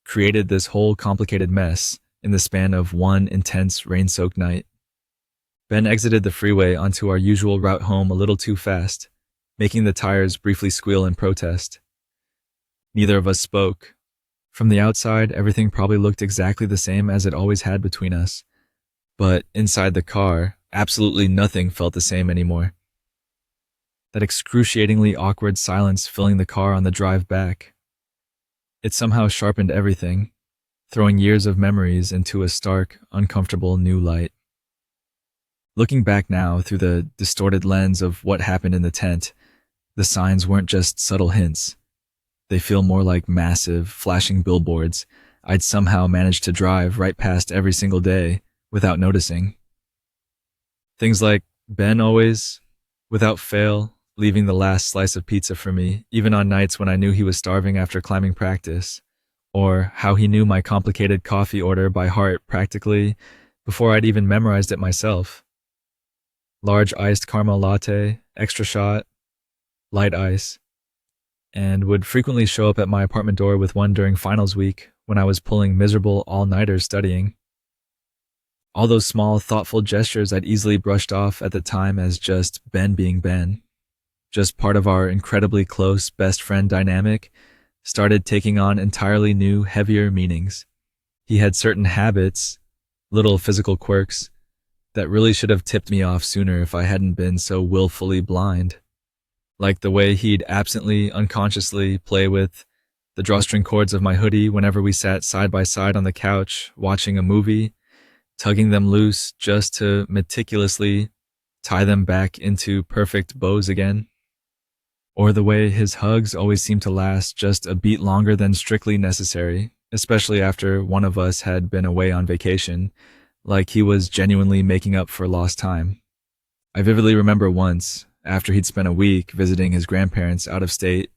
created this whole complicated mess in the span of one intense rain-soaked night? Ben exited the freeway onto our usual route home a little too fast, making the tires briefly squeal in protest. Neither of us spoke. From the outside, everything probably looked exactly the same as it always had between us. But inside the car, absolutely nothing felt the same anymore. That excruciatingly awkward silence filling the car on the drive back. It somehow sharpened everything, throwing years of memories into a stark, uncomfortable new light. Looking back now through the distorted lens of what happened in the tent, the signs weren't just subtle hints. They feel more like massive, flashing billboards I'd somehow managed to drive right past every single day without noticing. Things like Ben always, without fail, leaving the last slice of pizza for me, even on nights when I knew he was starving after climbing practice, or how he knew my complicated coffee order by heart practically before I'd even memorized it myself. Large iced caramel latte, extra shot, light ice, and would frequently show up at my apartment door with one during finals week when I was pulling miserable all-nighters studying. All those small, thoughtful gestures I'd easily brushed off at the time as just Ben being Ben, just part of our incredibly close best friend dynamic, started taking on entirely new, heavier meanings. He had certain habits, little physical quirks, that really should have tipped me off sooner if I hadn't been so willfully blind. Like the way he'd absently, unconsciously play with the drawstring cords of my hoodie whenever we sat side by side on the couch watching a movie, tugging them loose just to meticulously tie them back into perfect bows again. Or the way his hugs always seemed to last just a beat longer than strictly necessary, especially after one of us had been away on vacation, like he was genuinely making up for lost time. I vividly remember once, after he'd spent a week visiting his grandparents out of state,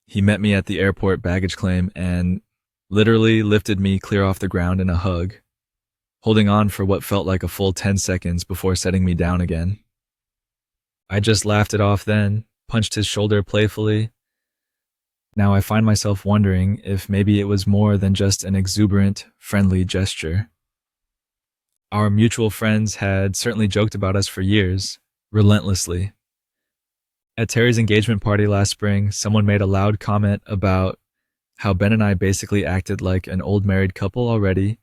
he met me at the airport baggage claim and literally lifted me clear off the ground in a hug, holding on for what felt like a full 10 seconds before setting me down again. I just laughed it off then, punched his shoulder playfully. Now I find myself wondering if maybe it was more than just an exuberant, friendly gesture. Our mutual friends had certainly joked about us for years, relentlessly. At Terry's engagement party last spring, someone made a loud comment about how Ben and I basically acted like an old married couple already,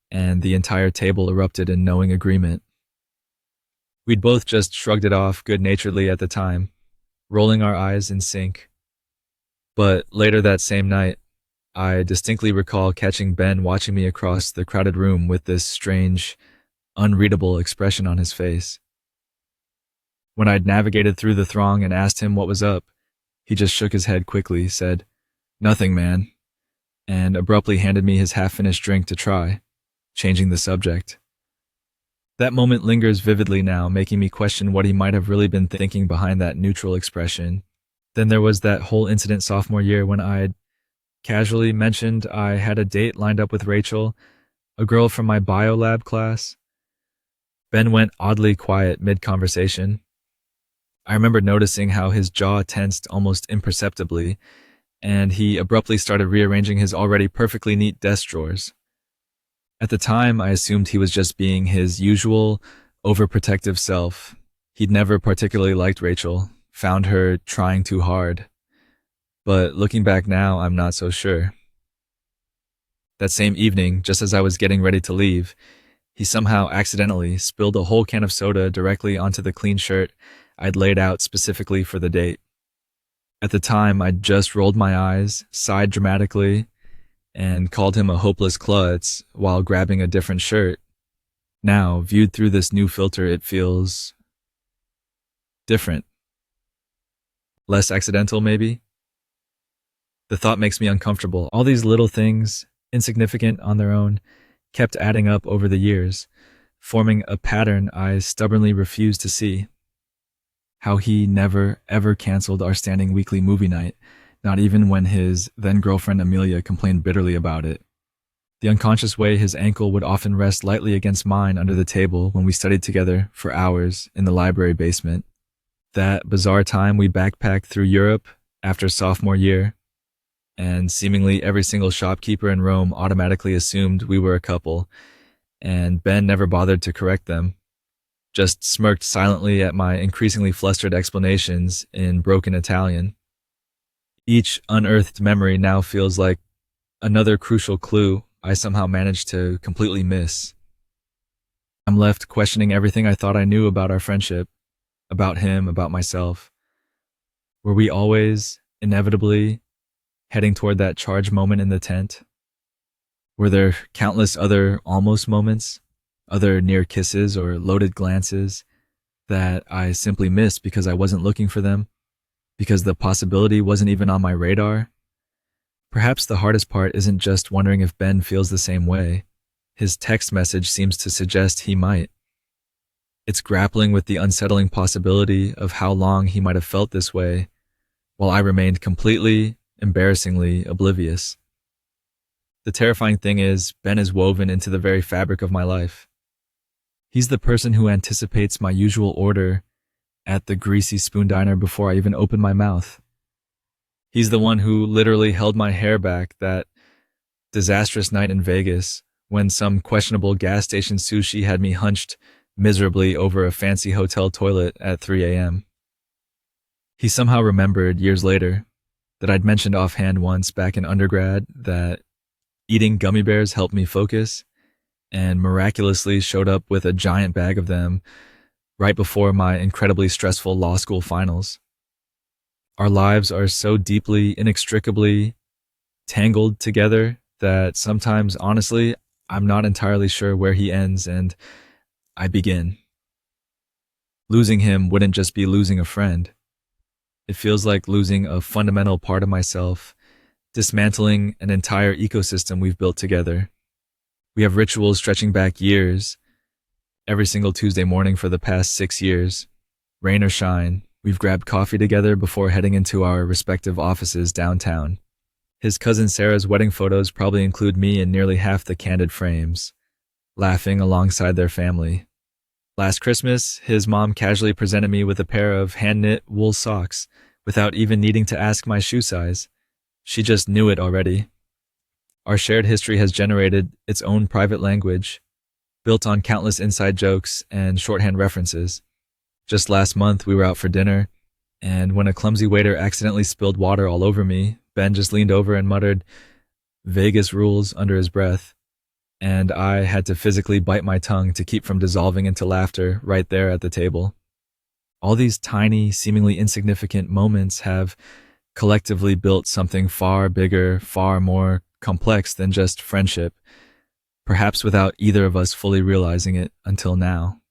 and the entire table erupted in knowing agreement. We'd both just shrugged it off good-naturedly at the time, rolling our eyes in sync. But later that same night, I distinctly recall catching Ben watching me across the crowded room with this strange, unreadable expression on his face. When I'd navigated through the throng and asked him what was up, he just shook his head quickly, said, "Nothing, man," and abruptly handed me his half-finished drink to try, changing the subject. That moment lingers vividly now, making me question what he might have really been thinking behind that neutral expression. Then there was that whole incident sophomore year when I'd casually mentioned I had a date lined up with Rachel, a girl from my bio lab class. Ben went oddly quiet mid-conversation. I remember noticing how his jaw tensed almost imperceptibly, and he abruptly started rearranging his already perfectly neat desk drawers. At the time, I assumed he was just being his usual, overprotective self. He'd never particularly liked Rachel, found her trying too hard. But looking back now, I'm not so sure. That same evening, just as I was getting ready to leave, he somehow accidentally spilled a whole can of soda directly onto the clean shirt I'd laid out specifically for the date. At the time, I'd just rolled my eyes, sighed dramatically, and called him a hopeless klutz while grabbing a different shirt. Now, viewed through this new filter, it feels different. Less accidental, maybe? The thought makes me uncomfortable. All these little things, insignificant on their own, kept adding up over the years, forming a pattern I stubbornly refused to see. How he never, ever canceled our standing weekly movie night, not even when his then-girlfriend Amelia complained bitterly about it. The unconscious way his ankle would often rest lightly against mine under the table when we studied together for hours in the library basement. That bizarre time we backpacked through Europe after sophomore year, and seemingly every single shopkeeper in Rome automatically assumed we were a couple, and Ben never bothered to correct them, just smirked silently at my increasingly flustered explanations in broken Italian. Each unearthed memory now feels like another crucial clue I somehow managed to completely miss. I'm left questioning everything I thought I knew about our friendship, about him, about myself. Were we always, inevitably, heading toward that charge moment in the tent? Were there countless other almost moments, other near kisses or loaded glances that I simply missed because I wasn't looking for them, because the possibility wasn't even on my radar? Perhaps the hardest part isn't just wondering if Ben feels the same way. His text message seems to suggest he might. It's grappling with the unsettling possibility of how long he might have felt this way, while I remained completely, embarrassingly oblivious. The terrifying thing is, Ben is woven into the very fabric of my life. He's the person who anticipates my usual order at the greasy spoon diner before I even open my mouth. He's the one who literally held my hair back that disastrous night in Vegas when some questionable gas station sushi had me hunched miserably over a fancy hotel toilet at 3 a.m. He somehow remembered years later that I'd mentioned offhand once back in undergrad that eating gummy bears helped me focus, and miraculously showed up with a giant bag of them right before my incredibly stressful law school finals. Our lives are so deeply, inextricably tangled together that sometimes, honestly, I'm not entirely sure where he ends and I begin. Losing him wouldn't just be losing a friend. It feels like losing a fundamental part of myself, dismantling an entire ecosystem we've built together. We have rituals stretching back years. Every single Tuesday morning for the past 6 years, rain or shine, we've grabbed coffee together before heading into our respective offices downtown. His cousin Sarah's wedding photos probably include me in nearly half the candid frames, laughing alongside their family. Last Christmas, his mom casually presented me with a pair of hand-knit wool socks without even needing to ask my shoe size. She just knew it already. Our shared history has generated its own private language, built on countless inside jokes and shorthand references. Just last month, we were out for dinner, and when a clumsy waiter accidentally spilled water all over me, Ben just leaned over and muttered Vegas rules under his breath, and I had to physically bite my tongue to keep from dissolving into laughter right there at the table. All these tiny, seemingly insignificant moments have collectively built something far bigger, far more complex than just friendship, perhaps without either of us fully realizing it until now.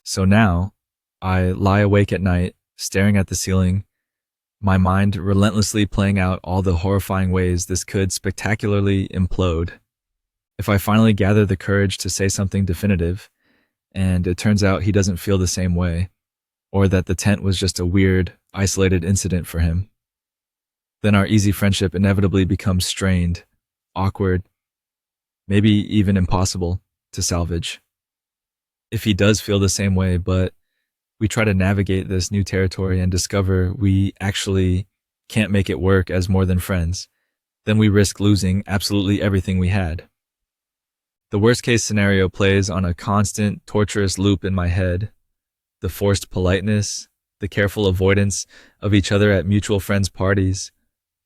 So now, I lie awake at night, staring at the ceiling, my mind relentlessly playing out all the horrifying ways this could spectacularly implode. If I finally gather the courage to say something definitive, and it turns out he doesn't feel the same way, or that the tent was just a weird, isolated incident for him, then our easy friendship inevitably becomes strained, awkward, maybe even impossible to salvage. If he does feel the same way, but we try to navigate this new territory and discover we actually can't make it work as more than friends, then we risk losing absolutely everything we had. The worst case scenario plays on a constant, torturous loop in my head. The forced politeness, the careful avoidance of each other at mutual friends' parties,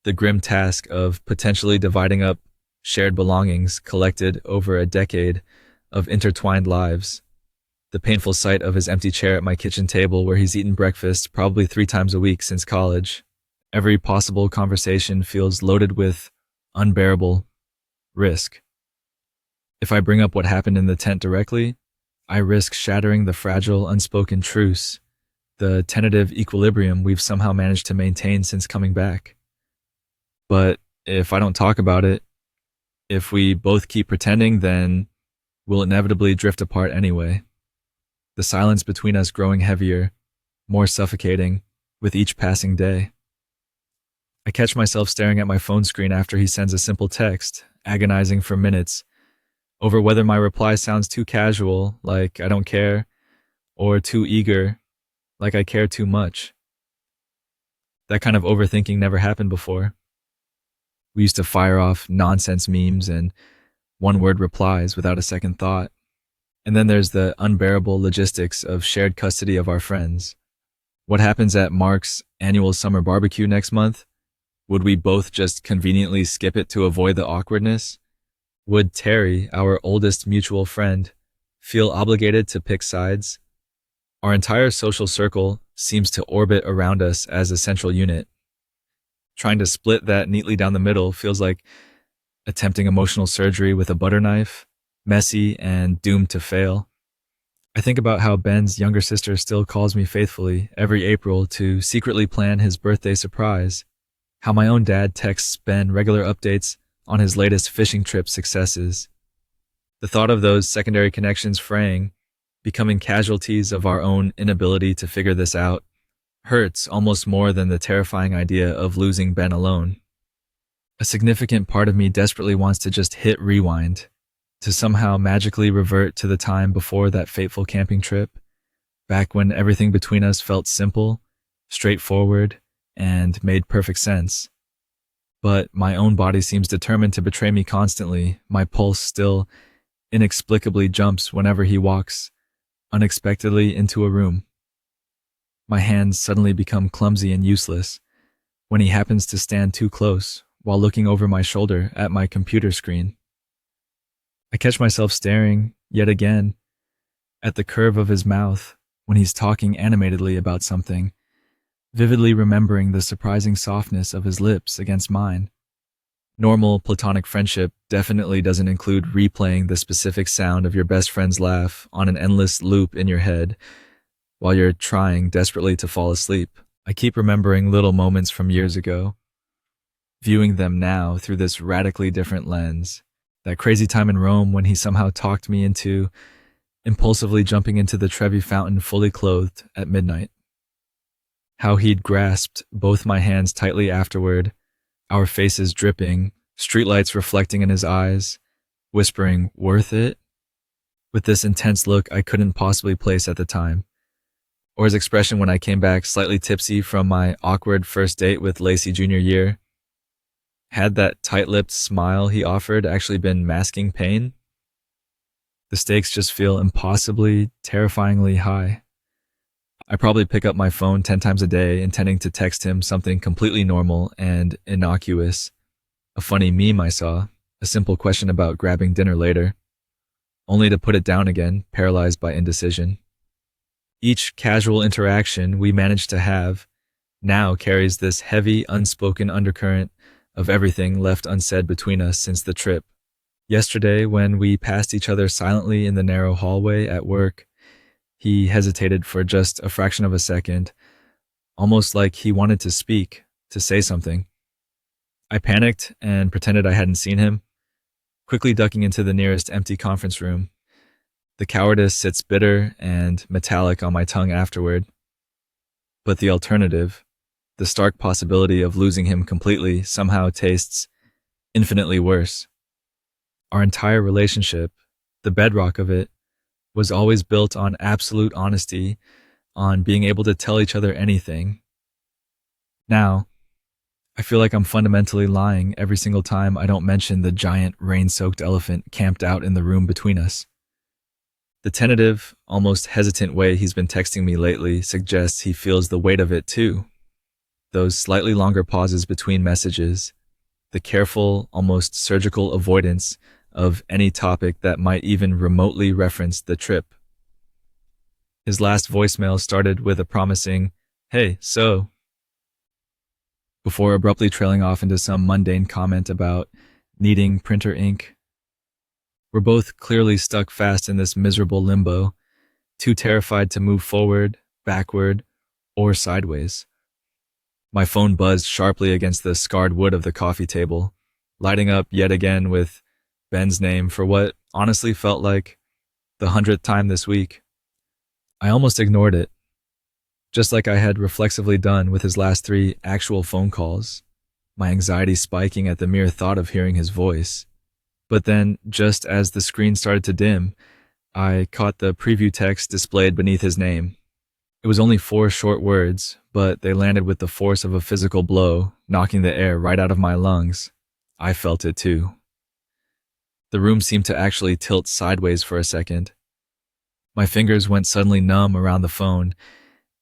the grim task of potentially dividing up shared belongings collected over a decade of intertwined lives, the painful sight of his empty chair at my kitchen table where he's eaten breakfast probably 3 times a week since college. Every possible conversation feels loaded with unbearable risk. If I bring up what happened in the tent directly, I risk shattering the fragile, unspoken truce, the tentative equilibrium we've somehow managed to maintain since coming back. But if I don't talk about it, if we both keep pretending, then we'll inevitably drift apart anyway. The silence between us growing heavier, more suffocating, with each passing day. I catch myself staring at my phone screen after he sends a simple text, agonizing for minutes, over whether my reply sounds too casual, like I don't care, or too eager, like I care too much. That kind of overthinking never happened before. We used to fire off nonsense memes and one-word replies without a second thought. And then there's the unbearable logistics of shared custody of our friends. What happens at Mark's annual summer barbecue next month? Would we both just conveniently skip it to avoid the awkwardness? Would Terry, our oldest mutual friend, feel obligated to pick sides? Our entire social circle seems to orbit around us as a central unit. Trying to split that neatly down the middle feels like attempting emotional surgery with a butter knife, messy and doomed to fail. I think about how Ben's younger sister still calls me faithfully every April to secretly plan his birthday surprise, how my own dad texts Ben regular updates on his latest fishing trip successes. The thought of those secondary connections fraying, becoming casualties of our own inability to figure this out, hurts almost more than the terrifying idea of losing Ben alone. A significant part of me desperately wants to just hit rewind, to somehow magically revert to the time before that fateful camping trip, back when everything between us felt simple, straightforward, and made perfect sense. But my own body seems determined to betray me constantly. My pulse still inexplicably jumps whenever he walks unexpectedly into a room. My hands suddenly become clumsy and useless when he happens to stand too close while looking over my shoulder at my computer screen. I catch myself staring, yet again, at the curve of his mouth when he's talking animatedly about something, vividly remembering the surprising softness of his lips against mine. Normal platonic friendship definitely doesn't include replaying the specific sound of your best friend's laugh on an endless loop in your head while you're trying desperately to fall asleep. I keep remembering little moments from years ago, viewing them now through this radically different lens. That crazy time in Rome when he somehow talked me into impulsively jumping into the Trevi fountain fully clothed at midnight. How he'd grasped both my hands tightly afterward, our faces dripping, streetlights reflecting in his eyes, whispering, "Worth it?" with this intense look I couldn't possibly place at the time. Or his expression when I came back slightly tipsy from my awkward first date with Lacey junior year. Had that tight-lipped smile he offered actually been masking pain? The stakes just feel impossibly, terrifyingly high. I probably pick up my phone 10 times a day intending to text him something completely normal and innocuous. A funny meme I saw, a simple question about grabbing dinner later, only to put it down again, paralyzed by indecision. Each casual interaction we manage to have now carries this heavy, unspoken undercurrent of everything left unsaid between us since the trip. Yesterday, when we passed each other silently in the narrow hallway at work, he hesitated for just a fraction of a second, almost like he wanted to speak, to say something. I panicked and pretended I hadn't seen him, quickly ducking into the nearest empty conference room. The cowardice sits bitter and metallic on my tongue afterward. But the alternative, the stark possibility of losing him completely, somehow tastes infinitely worse. Our entire relationship, the bedrock of it, was always built on absolute honesty, on being able to tell each other anything. Now, I feel like I'm fundamentally lying every single time I don't mention the giant rain-soaked elephant camped out in the room between us. The tentative, almost hesitant way he's been texting me lately suggests he feels the weight of it too. Those slightly longer pauses between messages, the careful, almost surgical avoidance of any topic that might even remotely reference the trip. His last voicemail started with a promising, "Hey, so," before abruptly trailing off into some mundane comment about needing printer ink. We're both clearly stuck fast in this miserable limbo, too terrified to move forward, backward, or sideways. My phone buzzed sharply against the scarred wood of the coffee table, lighting up yet again with Ben's name for what honestly felt like the 100th time this week. I almost ignored it, just like I had reflexively done with his last 3 actual phone calls, my anxiety spiking at the mere thought of hearing his voice. But then, just as the screen started to dim, I caught the preview text displayed beneath his name. It was only 4 short words, but they landed with the force of a physical blow, knocking the air right out of my lungs. I felt it too. The room seemed to actually tilt sideways for a second. My fingers went suddenly numb around the phone,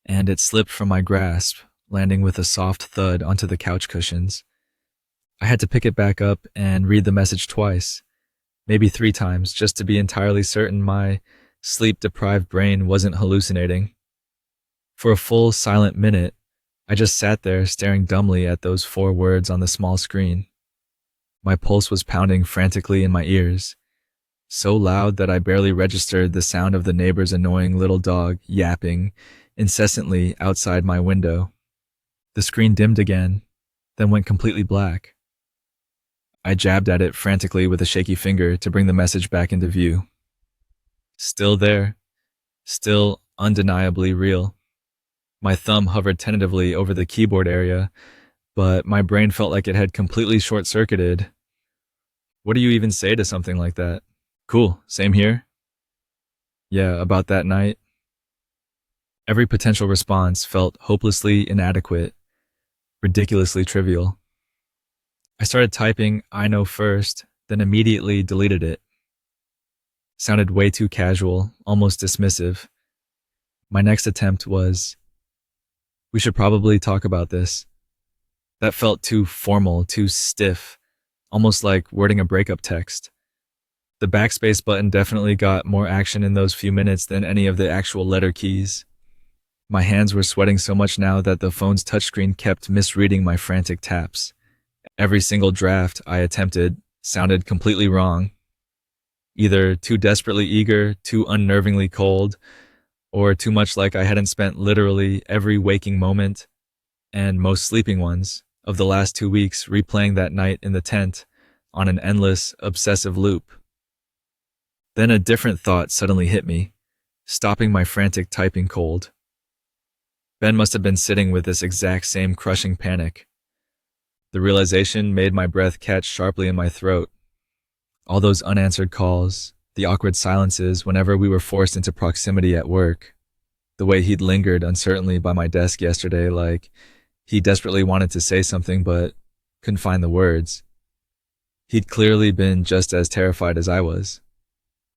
and it slipped from my grasp, landing with a soft thud onto the couch cushions. I had to pick it back up and read the message twice, maybe 3 times, just to be entirely certain my sleep-deprived brain wasn't hallucinating. For a full, silent minute, I just sat there staring dumbly at those 4 words on the small screen. My pulse was pounding frantically in my ears, so loud that I barely registered the sound of the neighbor's annoying little dog yapping incessantly outside my window. The screen dimmed again, then went completely black. I jabbed at it frantically with a shaky finger to bring the message back into view. Still there, still undeniably real. My thumb hovered tentatively over the keyboard area, but my brain felt like it had completely short-circuited. What do you even say to something like that? Cool, same here? Yeah, about that night. Every potential response felt hopelessly inadequate, ridiculously trivial. I started typing "I know" first, then immediately deleted it. Sounded way too casual, almost dismissive. My next attempt was, "We should probably talk about this." That felt too formal, too stiff, almost like wording a breakup text. The backspace button definitely got more action in those few minutes than any of the actual letter keys. My hands were sweating so much now that the phone's touchscreen kept misreading my frantic taps. Every single draft I attempted sounded completely wrong. Either too desperately eager, too unnervingly cold, or too much like I hadn't spent literally every waking moment, and most sleeping ones, of the last 2 weeks replaying that night in the tent on an endless, obsessive loop. Then a different thought suddenly hit me, stopping my frantic typing cold. Ben must have been sitting with this exact same crushing panic. The realization made my breath catch sharply in my throat. All those unanswered calls, the awkward silences whenever we were forced into proximity at work, the way he'd lingered uncertainly by my desk yesterday like he desperately wanted to say something but couldn't find the words. He'd clearly been just as terrified as I was.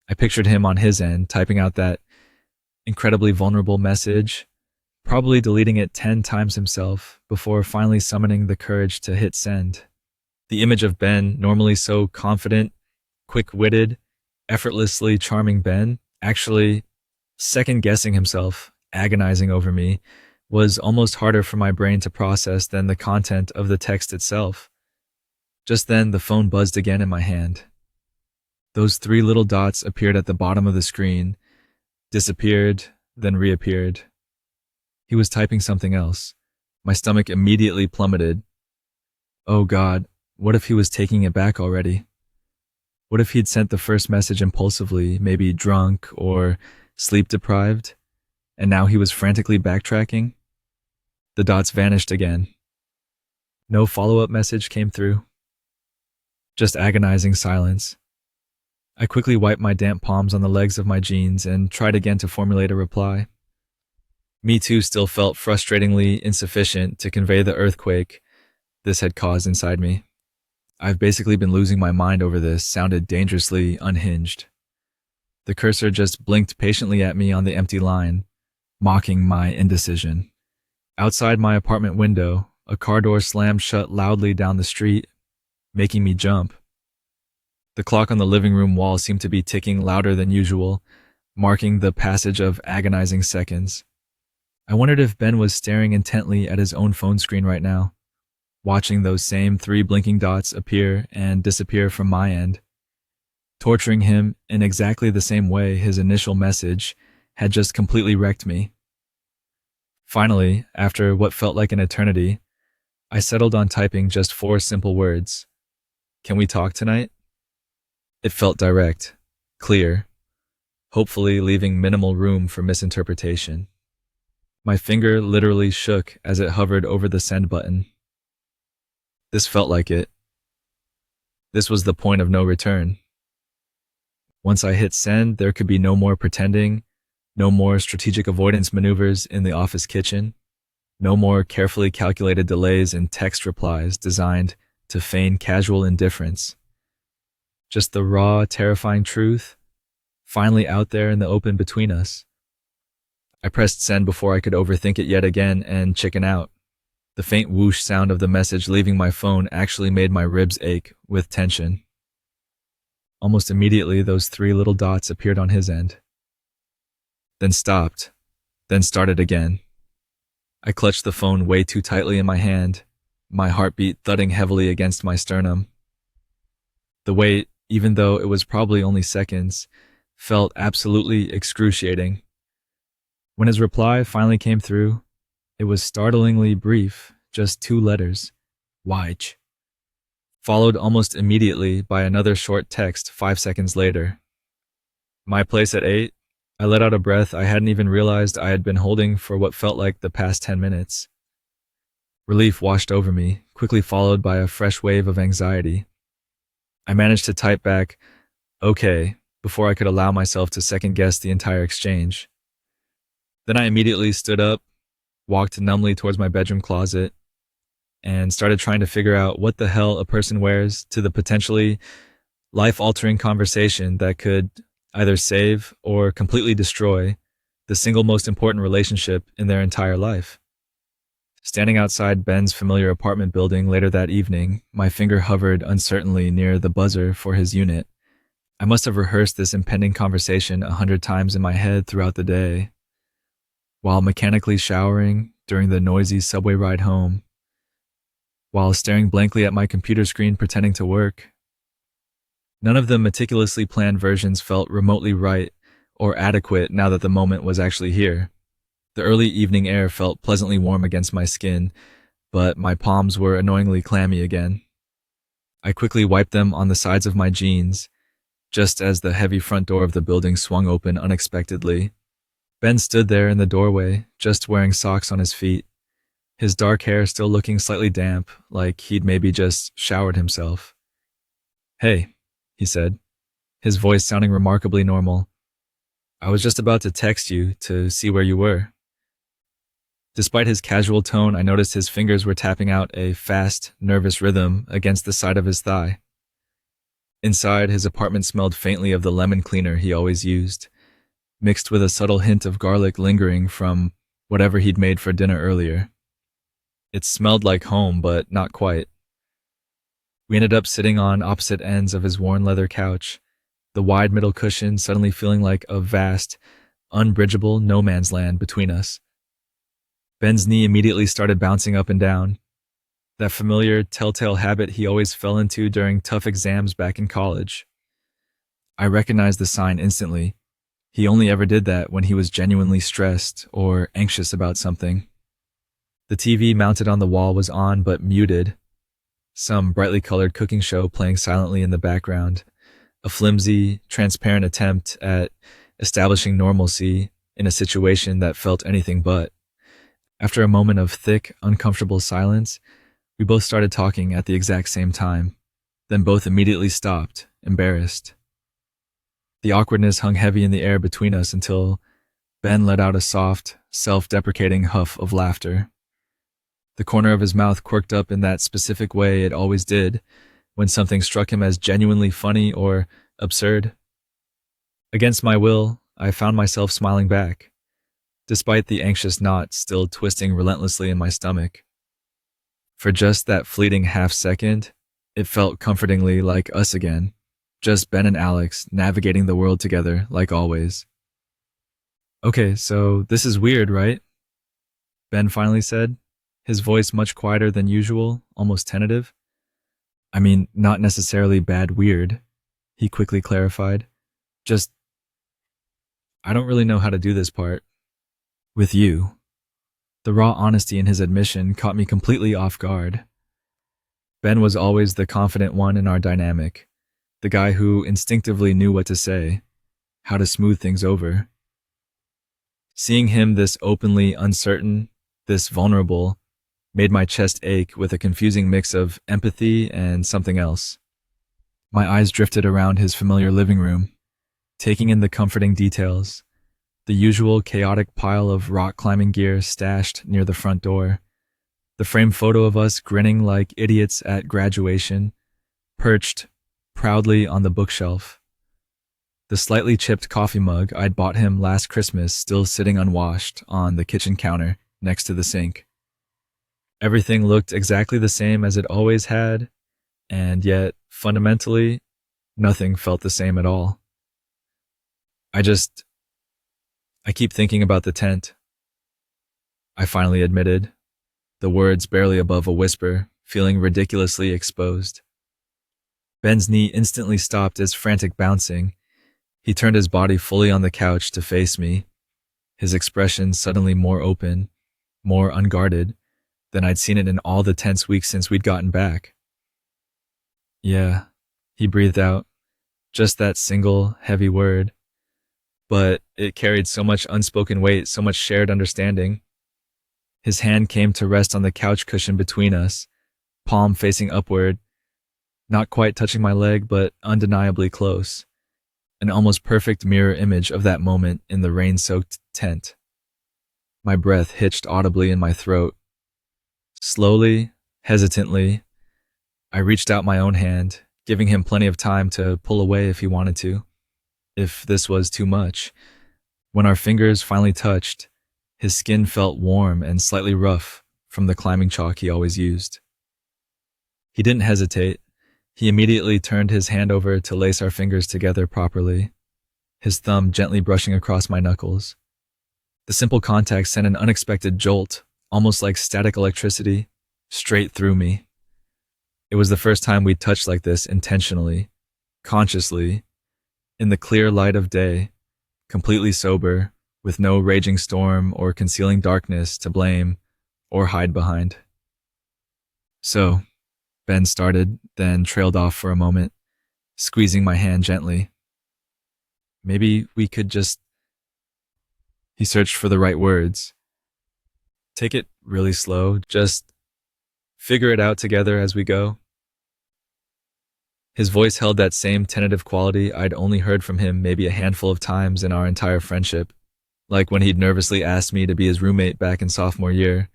I pictured him on his end, typing out that incredibly vulnerable message, probably deleting it 10 times himself before finally summoning the courage to hit send. The image of Ben, normally so confident, quick-witted, effortlessly charming Ben, actually second-guessing himself, agonizing over me, was almost harder for my brain to process than the content of the text itself. Just then, the phone buzzed again in my hand. Those 3 little dots appeared at the bottom of the screen, disappeared, then reappeared. He was typing something else. My stomach immediately plummeted. Oh God, what if he was taking it back already? What if he'd sent the first message impulsively, maybe drunk or sleep-deprived, and now he was frantically backtracking? The dots vanished again. No follow-up message came through. Just agonizing silence. I quickly wiped my damp palms on the legs of my jeans and tried again to formulate a reply. Me too still felt frustratingly insufficient to convey the earthquake this had caused inside me. I've basically been losing my mind over this sounded dangerously unhinged. The cursor just blinked patiently at me on the empty line, mocking my indecision. Outside my apartment window, a car door slammed shut loudly down the street, making me jump. The clock on the living room wall seemed to be ticking louder than usual, marking the passage of agonizing seconds. I wondered if Ben was staring intently at his own phone screen right now, watching those same 3 blinking dots appear and disappear from my end, torturing him in exactly the same way his initial message had just completely wrecked me. Finally, after what felt like an eternity, I settled on typing just 4 simple words. Can we talk tonight? It felt direct, clear, hopefully leaving minimal room for misinterpretation. My finger literally shook as it hovered over the send button. This felt like it. This was the point of no return. Once I hit send, there could be no more pretending, no more strategic avoidance maneuvers in the office kitchen, no more carefully calculated delays in text replies designed to feign casual indifference. Just the raw, terrifying truth, finally out there in the open between us. I pressed send before I could overthink it yet again and chicken out. The faint whoosh sound of the message leaving my phone actually made my ribs ache with tension. Almost immediately, those 3 little dots appeared on his end. Then stopped, then started again. I clutched the phone way too tightly in my hand, my heartbeat thudding heavily against my sternum. The wait, even though it was probably only seconds, felt absolutely excruciating. When his reply finally came through, it was startlingly brief, just 2 letters, Whyj, followed almost immediately by another short text 5 seconds later. My place at 8, I let out a breath I hadn't even realized I had been holding for what felt like the past 10 minutes. Relief washed over me, quickly followed by a fresh wave of anxiety. I managed to type back, okay, before I could allow myself to second-guess the entire exchange. Then I immediately stood up, walked numbly towards my bedroom closet, and started trying to figure out what the hell a person wears to the potentially life-altering conversation that could either save or completely destroy the single most important relationship in their entire life. Standing outside Ben's familiar apartment building later that evening, my finger hovered uncertainly near the buzzer for his unit. I must have rehearsed this impending conversation 100 times in my head throughout the day, while mechanically showering during the noisy subway ride home, while staring blankly at my computer screen pretending to work. None of the meticulously planned versions felt remotely right or adequate now that the moment was actually here. The early evening air felt pleasantly warm against my skin, but my palms were annoyingly clammy again. I quickly wiped them on the sides of my jeans, just as the heavy front door of the building swung open unexpectedly. Ben stood there in the doorway, just wearing socks on his feet, his dark hair still looking slightly damp, like he'd maybe just showered himself. "Hey," he said, his voice sounding remarkably normal. "I was just about to text you to see where you were." Despite his casual tone, I noticed his fingers were tapping out a fast, nervous rhythm against the side of his thigh. Inside, his apartment smelled faintly of the lemon cleaner he always used, mixed with a subtle hint of garlic lingering from whatever he'd made for dinner earlier. It smelled like home, but not quite. We ended up sitting on opposite ends of his worn leather couch, the wide middle cushion suddenly feeling like a vast, unbridgeable no man's land between us. Ben's knee immediately started bouncing up and down, that familiar telltale habit he always fell into during tough exams back in college. I recognized the sign instantly. He only ever did that when he was genuinely stressed or anxious about something. The TV mounted on the wall was on but muted, some brightly colored cooking show playing silently in the background, a flimsy, transparent attempt at establishing normalcy in a situation that felt anything but. After a moment of thick, uncomfortable silence, we both started talking at the exact same time, then both immediately stopped, embarrassed. The awkwardness hung heavy in the air between us until Ben let out a soft, self-deprecating huff of laughter. The corner of his mouth quirked up in that specific way it always did when something struck him as genuinely funny or absurd. Against my will, I found myself smiling back, despite the anxious knot still twisting relentlessly in my stomach. For just that fleeting half-second, it felt comfortingly like us again, just Ben and Alex navigating the world together like always. "Okay, so this is weird, right?" Ben finally said, his voice much quieter than usual, almost tentative. "I mean, not necessarily bad weird," he quickly clarified. "Just, I don't really know how to do this part. With you." The raw honesty in his admission caught me completely off guard. Ben was always the confident one in our dynamic, the guy who instinctively knew what to say, how to smooth things over. Seeing him this openly uncertain, this vulnerable, made my chest ache with a confusing mix of empathy and something else. My eyes drifted around his familiar living room, taking in the comforting details, the usual chaotic pile of rock climbing gear stashed near the front door, the framed photo of us grinning like idiots at graduation, perched proudly on the bookshelf, the slightly chipped coffee mug I'd bought him last Christmas still sitting unwashed on the kitchen counter next to the sink. Everything looked exactly the same as it always had, and yet, fundamentally, nothing felt the same at all. I keep thinking about the tent, I finally admitted, the words barely above a whisper, feeling ridiculously exposed. Ben's knee instantly stopped its frantic bouncing. He turned his body fully on the couch to face me, his expression suddenly more open, more unguarded than I'd seen it in all the tense weeks since we'd gotten back. "Yeah," he breathed out, just that single, heavy word. But it carried so much unspoken weight, so much shared understanding. His hand came to rest on the couch cushion between us, palm facing upward, not quite touching my leg, but undeniably close. An almost perfect mirror image of that moment in the rain-soaked tent. My breath hitched audibly in my throat. Slowly, hesitantly, I reached out my own hand, giving him plenty of time to pull away if he wanted to, if this was too much. When our fingers finally touched, his skin felt warm and slightly rough from the climbing chalk he always used. He didn't hesitate. He immediately turned his hand over to lace our fingers together properly, his thumb gently brushing across my knuckles. The simple contact sent an unexpected jolt, almost like static electricity, straight through me. It was the first time we'd touched like this intentionally, consciously, in the clear light of day, completely sober, with no raging storm or concealing darkness to blame or hide behind. "So," Ben started, then trailed off for a moment, squeezing my hand gently. "Maybe we could just..." He searched for the right words. "Take it really slow, just figure it out together as we go." His voice held that same tentative quality I'd only heard from him maybe a handful of times in our entire friendship, like when he'd nervously asked me to be his roommate back in sophomore year,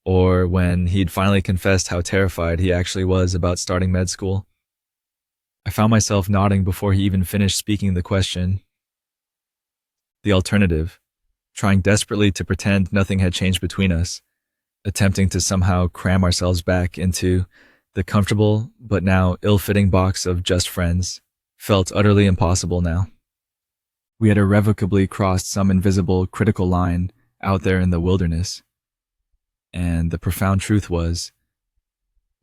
or when he'd finally confessed how terrified he actually was about starting med school. I found myself nodding before he even finished speaking the question. The alternative, trying desperately to pretend nothing had changed between us, attempting to somehow cram ourselves back into the comfortable but now ill-fitting box of just friends, felt utterly impossible now. We had irrevocably crossed some invisible critical line out there in the wilderness, and the profound truth was,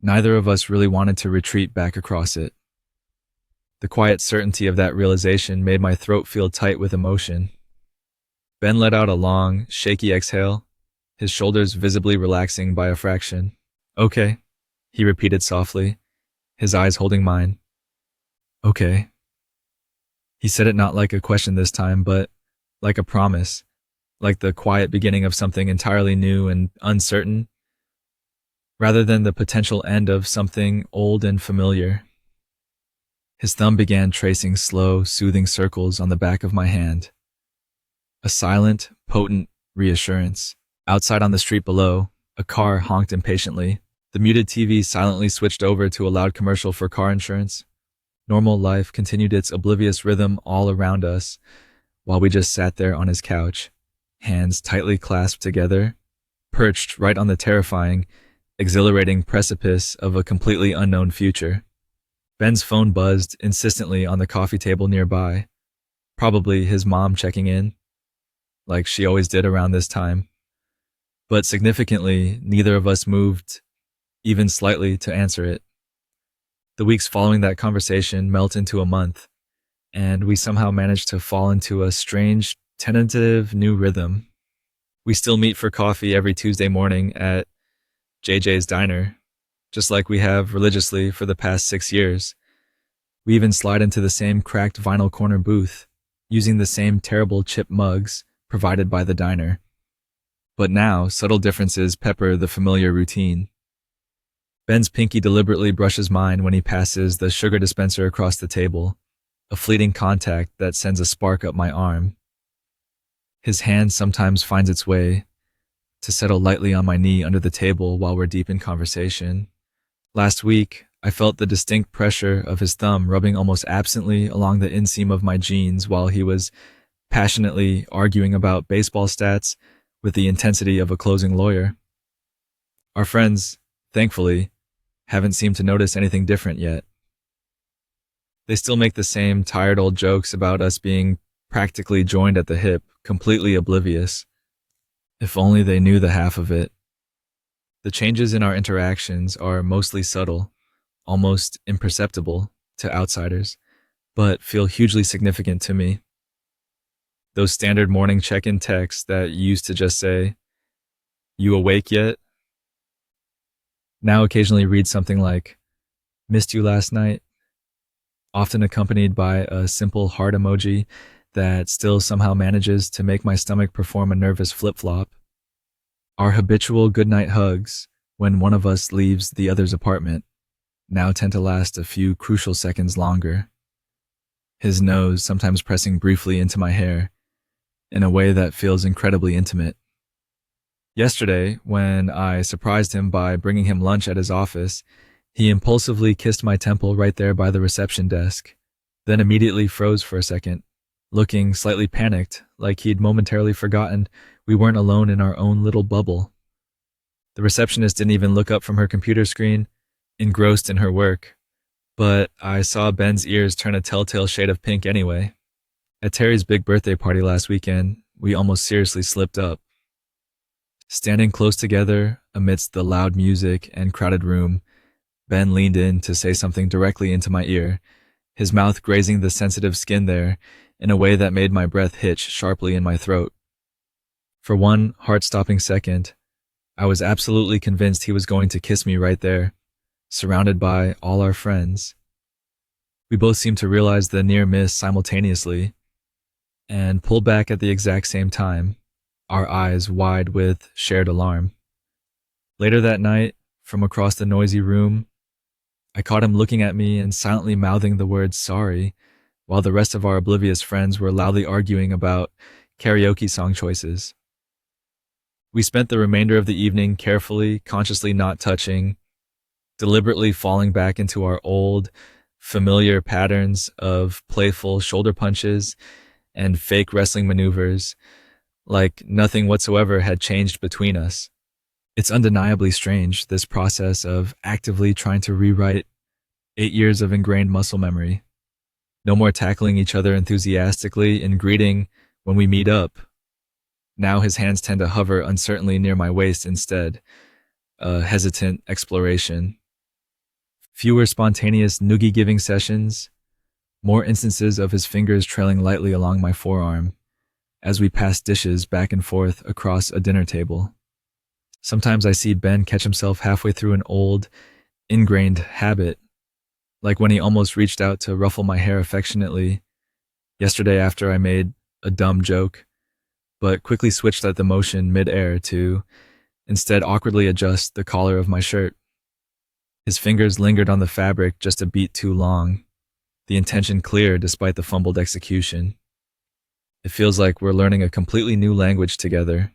neither of us really wanted to retreat back across it. The quiet certainty of that realization made my throat feel tight with emotion. Ben let out a long, shaky exhale, his shoulders visibly relaxing by a fraction. Okay, he repeated softly, his eyes holding mine. Okay. He said it not like a question this time, but like a promise, like the quiet beginning of something entirely new and uncertain, rather than the potential end of something old and familiar. His thumb began tracing slow, soothing circles on the back of my hand. A silent, potent reassurance. Outside on the street below, a car honked impatiently. The muted TV silently switched over to a loud commercial for car insurance. Normal life continued its oblivious rhythm all around us, while we just sat there on his couch, hands tightly clasped together, perched right on the terrifying, exhilarating precipice of a completely unknown future. Ben's phone buzzed insistently on the coffee table nearby, probably his mom checking in, like she always did around this time. But significantly, neither of us moved even slightly to answer it. The weeks following that conversation melt into a month, and we somehow managed to fall into a strange, tentative new rhythm. We still meet for coffee every Tuesday morning at JJ's Diner, just like we have religiously for the past 6 years. We even slide into the same cracked vinyl corner booth, using the same terrible chip mugs provided by the diner. But now, subtle differences pepper the familiar routine. Ben's pinky deliberately brushes mine when he passes the sugar dispenser across the table, a fleeting contact that sends a spark up my arm. His hand sometimes finds its way to settle lightly on my knee under the table while we're deep in conversation. Last week, I felt the distinct pressure of his thumb rubbing almost absently along the inseam of my jeans while he was passionately arguing about baseball stats with the intensity of a closing lawyer. Our friends, thankfully, haven't seemed to notice anything different yet. They still make the same tired old jokes about us being practically joined at the hip, completely oblivious. If only they knew the half of it. The changes in our interactions are mostly subtle, almost imperceptible to outsiders, but feel hugely significant to me. Those standard morning check-in texts that used to just say, "You awake yet?" now occasionally read something like, "Missed you last night," often accompanied by a simple heart emoji that still somehow manages to make my stomach perform a nervous flip-flop. Our habitual goodnight hugs, when one of us leaves the other's apartment, now tend to last a few crucial seconds longer. His nose sometimes pressing briefly into my hair, in a way that feels incredibly intimate. Yesterday, when I surprised him by bringing him lunch at his office, he impulsively kissed my temple right there by the reception desk, then immediately froze for a second, looking slightly panicked, like he'd momentarily forgotten we weren't alone in our own little bubble. The receptionist didn't even look up from her computer screen, engrossed in her work, but I saw Ben's ears turn a telltale shade of pink anyway. At Terry's big birthday party last weekend, we almost seriously slipped up. Standing close together amidst the loud music and crowded room, Ben leaned in to say something directly into my ear, his mouth grazing the sensitive skin there in a way that made my breath hitch sharply in my throat. For one heart-stopping second, I was absolutely convinced he was going to kiss me right there, surrounded by all our friends. We both seemed to realize the near miss simultaneously, and pulled back at the exact same time, our eyes wide with shared alarm. Later that night, from across the noisy room, I caught him looking at me and silently mouthing the word sorry, while the rest of our oblivious friends were loudly arguing about karaoke song choices. We spent the remainder of the evening carefully, consciously not touching, deliberately falling back into our old, familiar patterns of playful shoulder punches and fake wrestling maneuvers, like nothing whatsoever had changed between us. It's undeniably strange, this process of actively trying to rewrite 8 years of ingrained muscle memory. No more tackling each other enthusiastically in greeting when we meet up. Now his hands tend to hover uncertainly near my waist instead, a hesitant exploration. Fewer spontaneous noogie-giving sessions, more instances of his fingers trailing lightly along my forearm as we pass dishes back and forth across a dinner table. Sometimes I see Ben catch himself halfway through an old, ingrained habit, like when he almost reached out to ruffle my hair affectionately yesterday after I made a dumb joke, but quickly switched at the motion mid-air to instead awkwardly adjust the collar of my shirt. His fingers lingered on the fabric just a beat too long, the intention clear despite the fumbled execution. It feels like we're learning a completely new language together,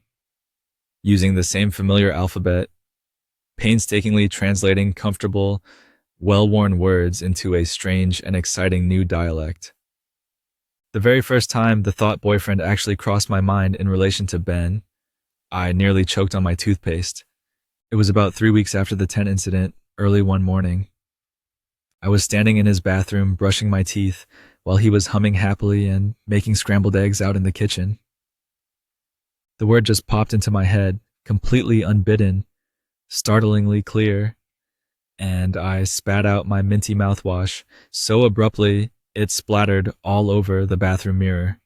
using the same familiar alphabet, painstakingly translating comfortable, well-worn words into a strange and exciting new dialect. The very first time the thought boyfriend actually crossed my mind in relation to Ben, I nearly choked on my toothpaste. It was about 3 weeks after the tent incident, early one morning. I was standing in his bathroom brushing my teeth while he was humming happily and making scrambled eggs out in the kitchen. The word just popped into my head, completely unbidden, startlingly clear, and I spat out my minty mouthwash so abruptly it splattered all over the bathroom mirror.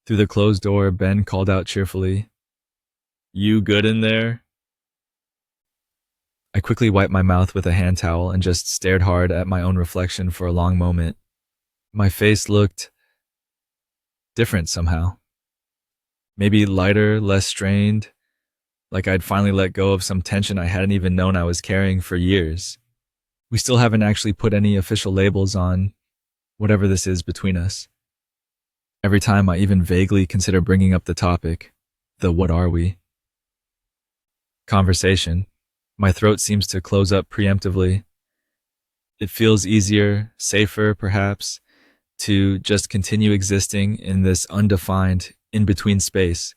Through the closed door, Ben called out cheerfully, "You good in there?" I quickly wiped my mouth with a hand towel and just stared hard at my own reflection for a long moment. My face looked different somehow. Maybe lighter, less strained, like I'd finally let go of some tension I hadn't even known I was carrying for years. We still haven't actually put any official labels on whatever this is between us. Every time I even vaguely consider bringing up the topic, the "what are we?" conversation, my throat seems to close up preemptively. It feels easier, safer perhaps, to just continue existing in this undefined, in-between space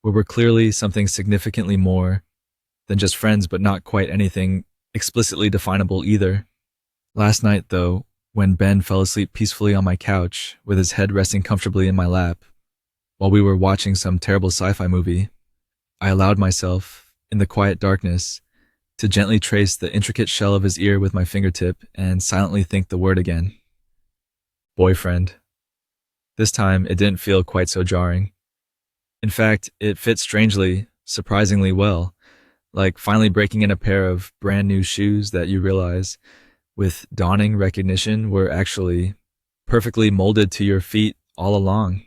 where we're clearly something significantly more than just friends, but not quite anything explicitly definable either. Last night, though, when Ben fell asleep peacefully on my couch with his head resting comfortably in my lap, while we were watching some terrible sci-fi movie, I allowed myself, in the quiet darkness, to gently trace the intricate shell of his ear with my fingertip and silently think the word again. Boyfriend. This time, it didn't feel quite so jarring. In fact, it fit strangely, surprisingly well, like finally breaking in a pair of brand new shoes that you realize, with dawning recognition, were actually perfectly molded to your feet all along.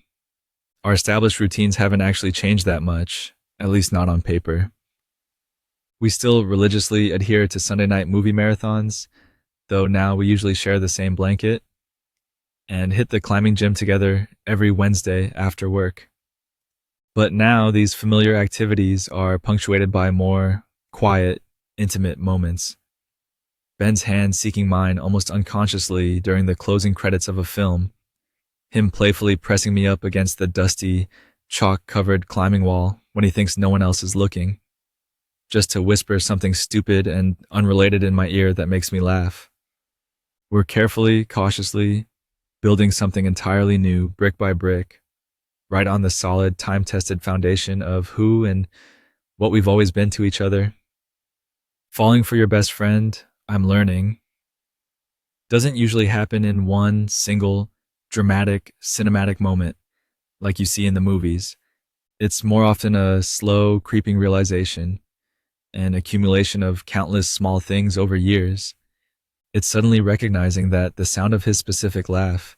Our established routines haven't actually changed that much, at least not on paper. We still religiously adhere to Sunday night movie marathons, though now we usually share the same blanket, and hit the climbing gym together every Wednesday after work. But now these familiar activities are punctuated by more quiet, intimate moments. Ben's hand seeking mine almost unconsciously during the closing credits of a film, him playfully pressing me up against the dusty, chalk-covered climbing wall when he thinks no one else is looking, just to whisper something stupid and unrelated in my ear that makes me laugh. We're carefully, cautiously building something entirely new, brick by brick, right on the solid, time-tested foundation of who and what we've always been to each other. Falling for your best friend, I'm learning, doesn't usually happen in one single, dramatic, cinematic moment like you see in the movies. It's more often a slow, creeping realization, an accumulation of countless small things over years. It's suddenly recognizing that the sound of his specific laugh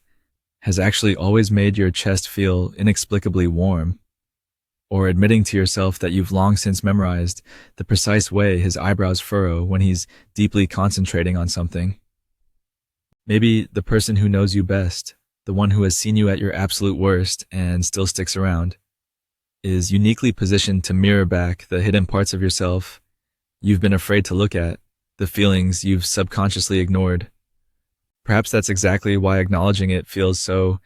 has actually always made your chest feel inexplicably warm, or admitting to yourself that you've long since memorized the precise way his eyebrows furrow when he's deeply concentrating on something. Maybe the person who knows you best, the one who has seen you at your absolute worst and still sticks around, is uniquely positioned to mirror back the hidden parts of yourself you've been afraid to look at, the feelings you've subconsciously ignored, Perhaps that's exactly why acknowledging it feels so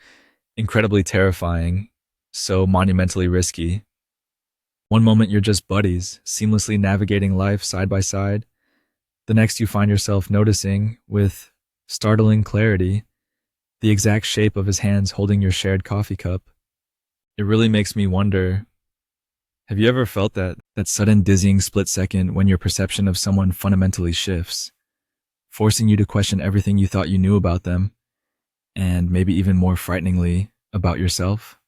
incredibly terrifying, so monumentally risky. One moment you're just buddies, seamlessly navigating life side by side. The next you find yourself noticing, with startling clarity, the exact shape of his hands holding your shared coffee cup. It really makes me wonder, have you ever felt that sudden dizzying split second when your perception of someone fundamentally shifts, forcing you to question everything you thought you knew about them, and maybe even more frighteningly, about yourself?